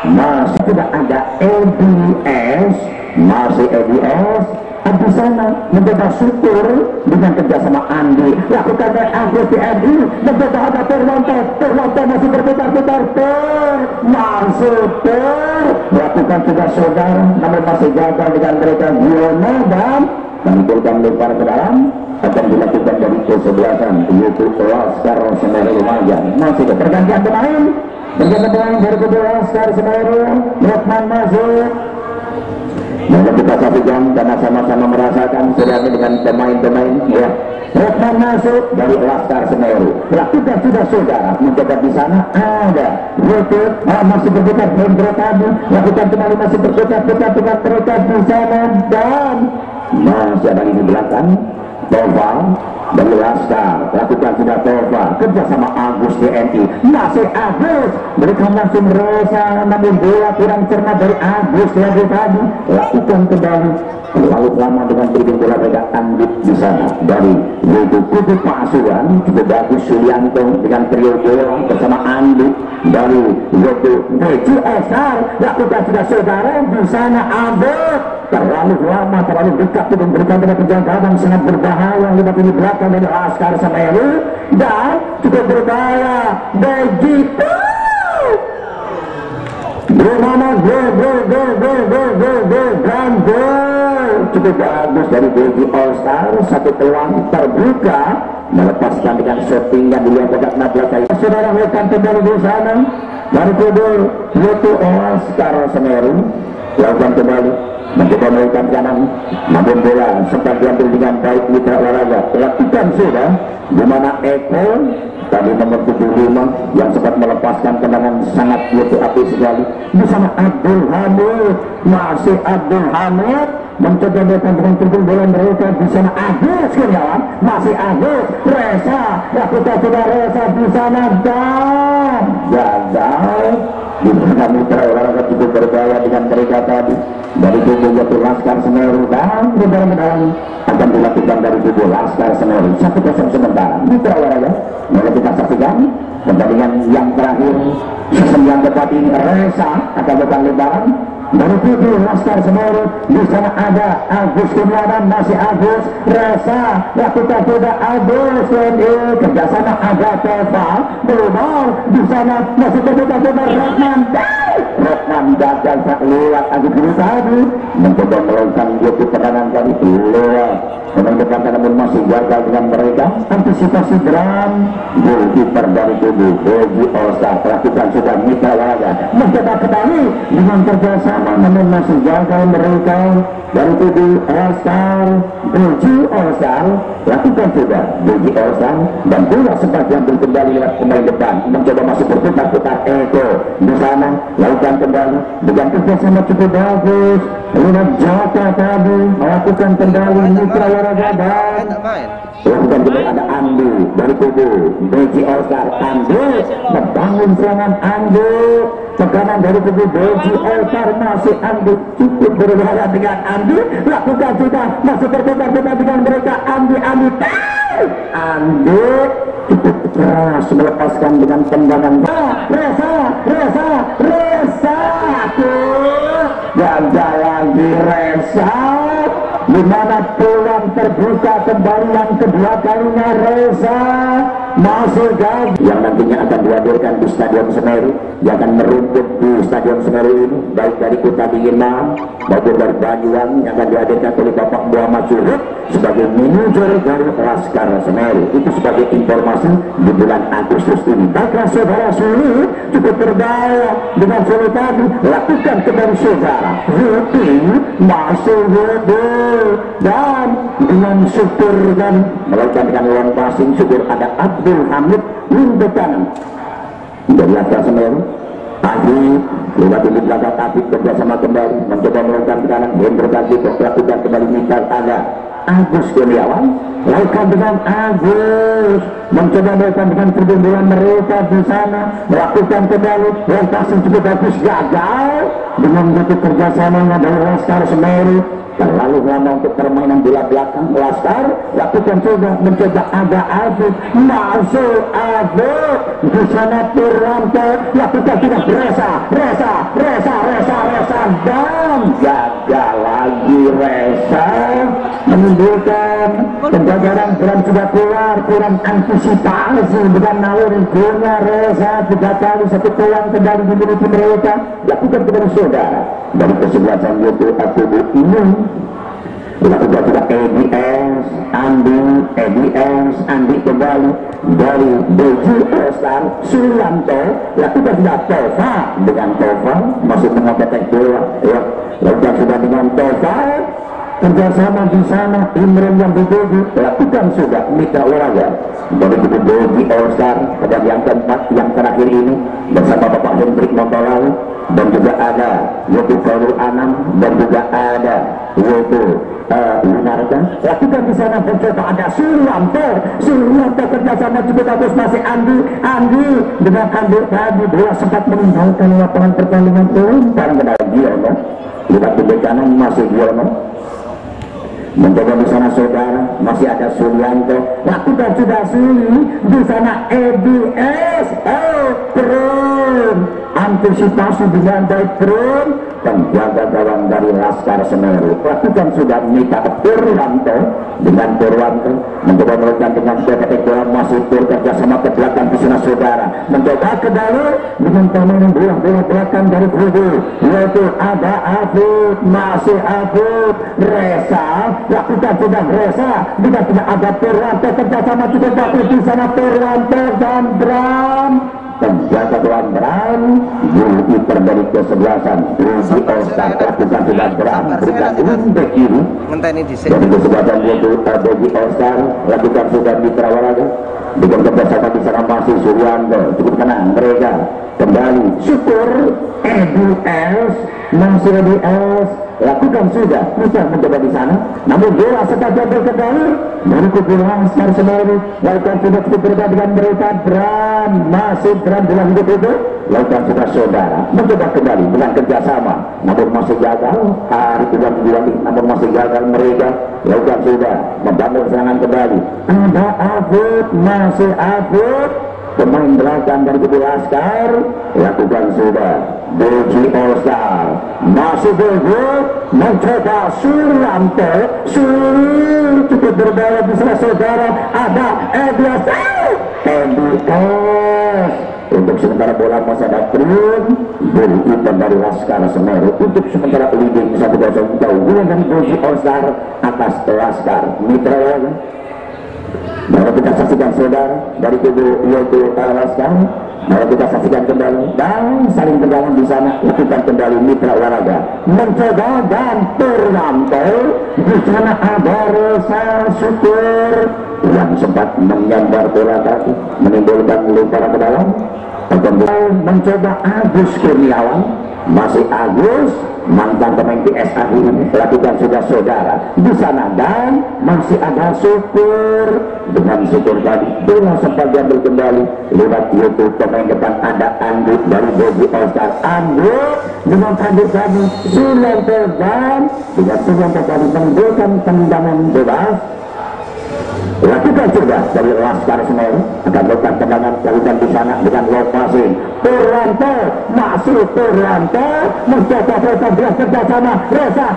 masih tidak ada EDS, masih EDS di sana mencoba syukur dengan kerjasama Andi, lakukan dari Agus TNI mencoba ada Purwanto masih berputar-putar lakukan tugas saudara, namun masih gagal dengan mereka Giono dan menimbulkan lempar ke dalam, akan dilakukan dari kesebelasan yaitu Laskar Semeru Lumajang. Masih pergantian pemain dari kedua Laskar Semeru, Rokman masuk. Maka kita saksikan karena sama-sama merasakan sedangnya dengan pemain-pemain ya. Rokman masuk dari Laskar Semeru, lakukan sudah saudara, mencoba di sana ada Rokman masih berputar Hendro tadi, lakukan kembali masih berputar-putar dengan mereka di sana, dan masih ada ini belakang Tova dari Laskar, lakukan sudah Tova kerjasama Agus TNI, masih Agus berikan langsung Reza, namun bola kurang cermat dari Agus lagi tadi, lakukan kembali terlalu lama dengan tribun bola mereka Andit di sana dari yaitu kubu Pasuruan cukup bagus Sulianto dengan trio bola bersama Andit dari yaitu Boji All-Star, lakukan sudah saudara di sana Abed terlalu lama, terlalu dekat dengan berikan pada penjagaan sangat berbahaya lewat ini belakang dari Laskar Semeru, dan cukup berbahaya begitu bagaimana cukup bagus dari Boji All-Star, satu peluang terbuka melepaskan dengan shooting yang dilihat kotak 16 kali. Saudara lakukan kembali di sana dari kubu yaitu Laskar Semeru, lakukan kembali mencoba melakukan kanan, namun bola sempat diambil dengan baik Mitra Olahraga, lakukan sudah di mana Eko tadi nomor 75 yang sempat melepaskan tendangan sangat yaitu api sekali di sana Abdul Hamid, masih Abdul Hamid mencoba datang dengan tubuh bola mereka di sana Agus kawan, masih Agus Reza, lakukan sudah Reza di sana dan gagal di mana mitra olahraga cukup berbahaya dengan mereka tadi dari tubuh yaitu Laskar Semeru dan mudah-mudahan akan dilakukan dari tubuh Laskar Semeru 1-0 sementara mitra olahraga. Mari kita saksikan pertandingan yang terakhir season yang keempat ini. Reza akan melakukan lebaran dari tubuh Laskar Semeru. Di sana ada Agus Kurniawan, masih Agus Reza, lakukan sudah Agus kerjasama ada Teva belum di sana masih terbuka Rotman gagal tak lewat Agus tadi mencoba melakukan yaitu tendangan kali lewat menentukan namun masih gagal dengan mereka. Antisipasi drum goalkeeper dari tubuh Bogi All-Star lakukan sudah mitra olahraga mencoba kembali dengan kerjasama namun masih gagal mereka dari tubuh All-Star Bogi All-Star lakukan sudah Bogi All-Star dan bola sempat diambil kembali lewat pemain depan mencoba masih berputar-putar Eko di sana lakukan kembali dengan kerjasama cukup bagus lewat Jaka tadi melakukan kembali mitra olahraga dan lakukan kembali ada Andi dari tubuh Bogi All-Star. Andi membangun serangan Andi tekanan dari tubuh Bogi All-Star masih Andi cukup berbahaya dengan Andi lakukan sudah masih terputar-putar dengan mereka Andi cukup keras melepaskan dengan tendangan Reza gagal lagi Reza di mana peluang terbuka kembali yang kedua kalinya Reza masih gagal yang nantinya akan dihadirkan di Stadion Semeru yang akan merumput di Stadion Semeru ini baik dari Kota Dingin maupun dari Banyuwangi yang akan dihadirkan oleh Bapak Muhammad Surut sebagai manajer dari Laskar Semeru. Itu sebagai informasi di bulan Agustus ini. Baiklah saudara Sulit cukup berbahaya dengan Sulit tadi lakukan kembali saudara rutin masih rutin dan dengan syukur dan melakukan dengan lawan passing syukur ada Abdul Hamid lindung kanan dari Laskar Semeru. Adi lewat di belakang tapi kerjasama kembali mencoba melakukan kanan Hendro Ganti lakukan kembali minta ada Agus Kurniawan lakukan dengan Agus mencoba melakukan dengan pergumulan mereka di sana melakukan kembali yang passing cukup bagus gagal dengan bentuk kerjasamanya dari Laskar Semeru. Terlalu lama untuk permainan bola belakang Laskar lakukan coba mencoba ada Agus masuk Agus di sana Purwanto lakukan sudah Reza dan gagal lagi Reza menimbulkan kegagalan dan sudah keluar kurang antisipasi dengan naluri guna Reza 3 kali 1 peluang kembali dimiliki mereka lakukan kepada saudara dari kesebelasan yaitu Atubu ini lakukan sudah Andi kembali dari Bogi All-Star Sulanto lakukan sudah Tova dengan Tova masih mengotak bola lakukan sudah dengan Tova kerjasama di sana Imran yang berbeda lakukan sudah mitra olahraga dari Bogi All-Star pada yang keempat yang terakhir ini bersama Bapak Hendrik Montolal dan juga ada yaitu Paul Anam dan juga ada yaitu Lunarga lakukan di sana mencoba ada Sulanto kerjasama juga bagus masih Andi dengan Andi tadi bola sempat meninggalkan lapangan pertandingan umpan kepada Giono lewat di kanan masih Giono mencoba di sana saudara masih ada Sulianto lakukan sudah di sana EBS antisipasi dengan baik penjaga gawang dari Laskar Semeru lakukan sudah Mita Purwanto dengan Purwanto mencoba melakukan dengan ketik bola masih bekerja sama ke belakang di sana saudara mencoba ke dalam dengan permainan bola belakang dari kubu yaitu ada Afid masih Afid Reza lakukan sudah Reza juga tidak ada Purwanto kerjasama juga bagus di sana Purwanto dan Bram penjaga tuan Bram goalkeeper dari kesebelasan Bogi All-Star lakukan sudah Bram berikan untuk kiri dari kesebelasan yaitu Bogi All-Star lakukan sudah mitra olahraga dengan kerjasama di sana masih Suryanto cukup tenang mereka kembali syukur EBS masih EBS lakukan sudah kita mencoba di sana namun bola setajam berkendali dari kubu Laskar Semeru lakukan sudah cukup berbeda dengan mereka Bram masih Bram bilang begitu lakukan sudah saudara mencoba kembali dengan kerjasama namun masih gagal hari ulang namun masih gagal mereka lakukan sudah membangun serangan kembali ada Afud masih Afud pemain belakang dari kubu Laskar lakukan sudah Boji All-Star masih Boji mencoba Suryanto cukup berbahaya di sana saudara ada Edlas untuk sementara bola masih ada Trun beri ikan dari Laskar Semeru untuk sementara leading 1-0 keunggulan dari Boji All-Star atas Laskar Mitra. Mari kita saksikan saudara dari kubu yaitu Laskar. Mari kita saksikan kembali dan saling berjalan di sana lakukan kembali Mitra Olahraga mencoba dan Purnanto di sana ada Resa Syukur yang sempat menyambar bola tadi menimbulkan lemparan ke dalam mencoba Agus Kurniawan masih Agus mantan pemain PSA ini lakukan sudah saudara di sana dan masih ada Syukur dengan Syukur tadi bola sempat diambil kembali lewat YouTube pemain depan ada Anduk dari Boji All-Star Anduk dengan Anduk tadi Sunan Terbang dengan Sunan Terbang menimbulkan tendangan bebas lakukan sudah dari Laskar Semeru akan melakukan tendangan lakukan di sana dengan lokasi Purwanto masih Purwanto mencoba kerjasama Resa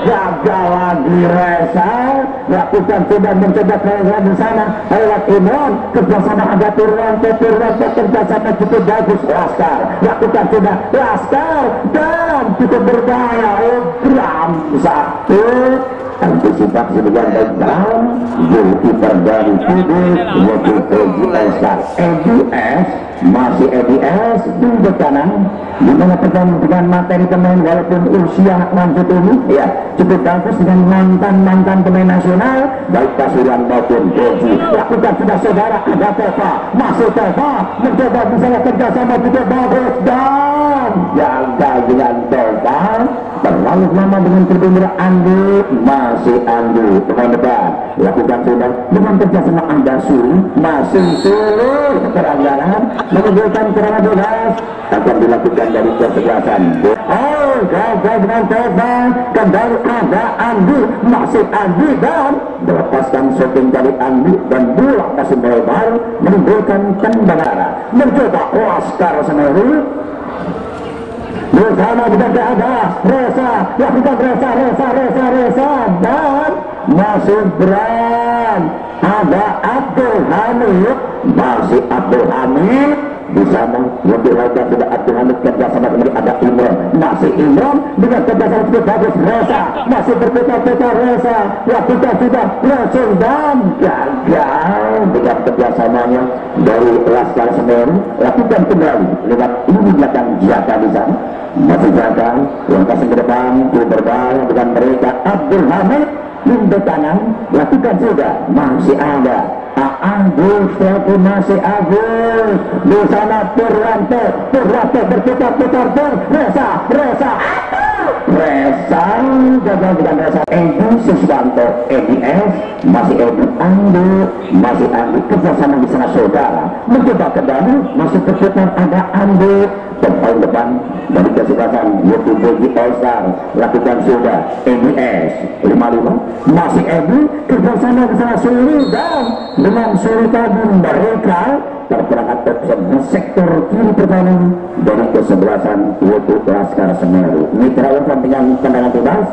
gagal lagi Resa lakukan sudah mencoba kerjasama di sana lewat Imron kerjasama ada Purwanto kerjasama cukup bagus Laskar lakukan sudah Laskar dan cukup berbahaya Bram satu antisipasi dengan baik goalkeeper dari kubu yaitu Laskar EBS masih EBS di kanan dimana tergantung dengan materi pemain walaupun usia lanjut ini ya cukup bagus dengan mantan pemain nasional baik Pasuruan maupun Boji lakukan sudah saudara ada Tova masih Tova mencoba bisa kerjasama juga bagus dan gagal dengan Tova terlalu lama dengan terbendera Andi masih Andi pemain depan lakukan sudah dengan kerjasama Anda Suri masih Suri keteranggaran menimbulkan serangan bebas akan dilakukan dari kesebelasan gagal dengan Tova kembali ada Andi masih Andi dan melepaskan shooting dari Andi dan bola masih melebar menimbulkan tendangan mencoba Laskar Semeru bersama juga ada Resa lakukan Resa dan masih Bram ada Abdul Hamid masih Abdul Hamid di sana lebih lagi sudah Abdul Hamid kerjasama kemudian ada Imron masih Imron dengan kerjasama cukup bagus Resa masih berputar-putar Resa lakukan sudah langsung dan gagal dengan kerjasamanya dari Laskar Semeru lakukan kembali lewat ini belakang Jaka di sana masih gagal yang kasih ke depan berbahaya dengan mereka Abdul Hamid di kanan lakukan sudah masih ada Agus masih Agus di sana Purwanto berputar-putar Resa gagal dengan Resa Edi Siswanto EBS masih Edi masih Andi kerjasama di sana saudara mencoba kembali masih berputar ada Andi pemain depan dari kesebelasan yaitu Boji All-Star lakukan sudah EBS 55 masih Edi kerjasama di sana Suri dan dengan Suri tadi mereka terperangkat ke sektor kiri pertahanan dari kesebelasan yaitu Laskar Semeru Mitra Ultram dengan tendangan bebas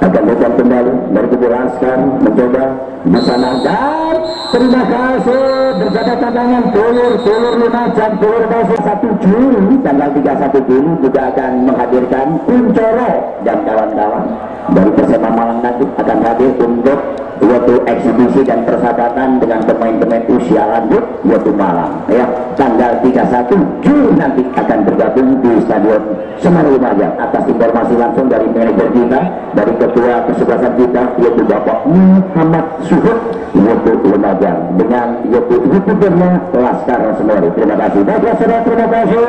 akan bukan kembali dari kubu Laskar mencoba di sana dan terima kasih berjaga tandangan tulur 5 jam tulur 1 Juli tanggal 31 Juli juga akan menghadirkan Kuncoro dan kawan-kawan dari Persema Malang nanti akan hadir untuk yaitu eksibisi dan persahabatan dengan pemain-pemain usia lanjut yaitu Malang ya tanggal 31 Juli nanti akan bergabung di stadion Stadion Semeru Lumajang. Atas informasi langsung dari manajer kita, dari ketua kesebelasan kita, yaitu Bapak Muhammad Suhud, yaitu Lumajang, dengan yaitu youtubernya Laskar Semeru. Terima kasih. Baiklah saudara, terima kasih.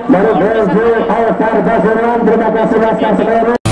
Dari Brazil, All Star Barcelona, terima kasih Laskar Semeru.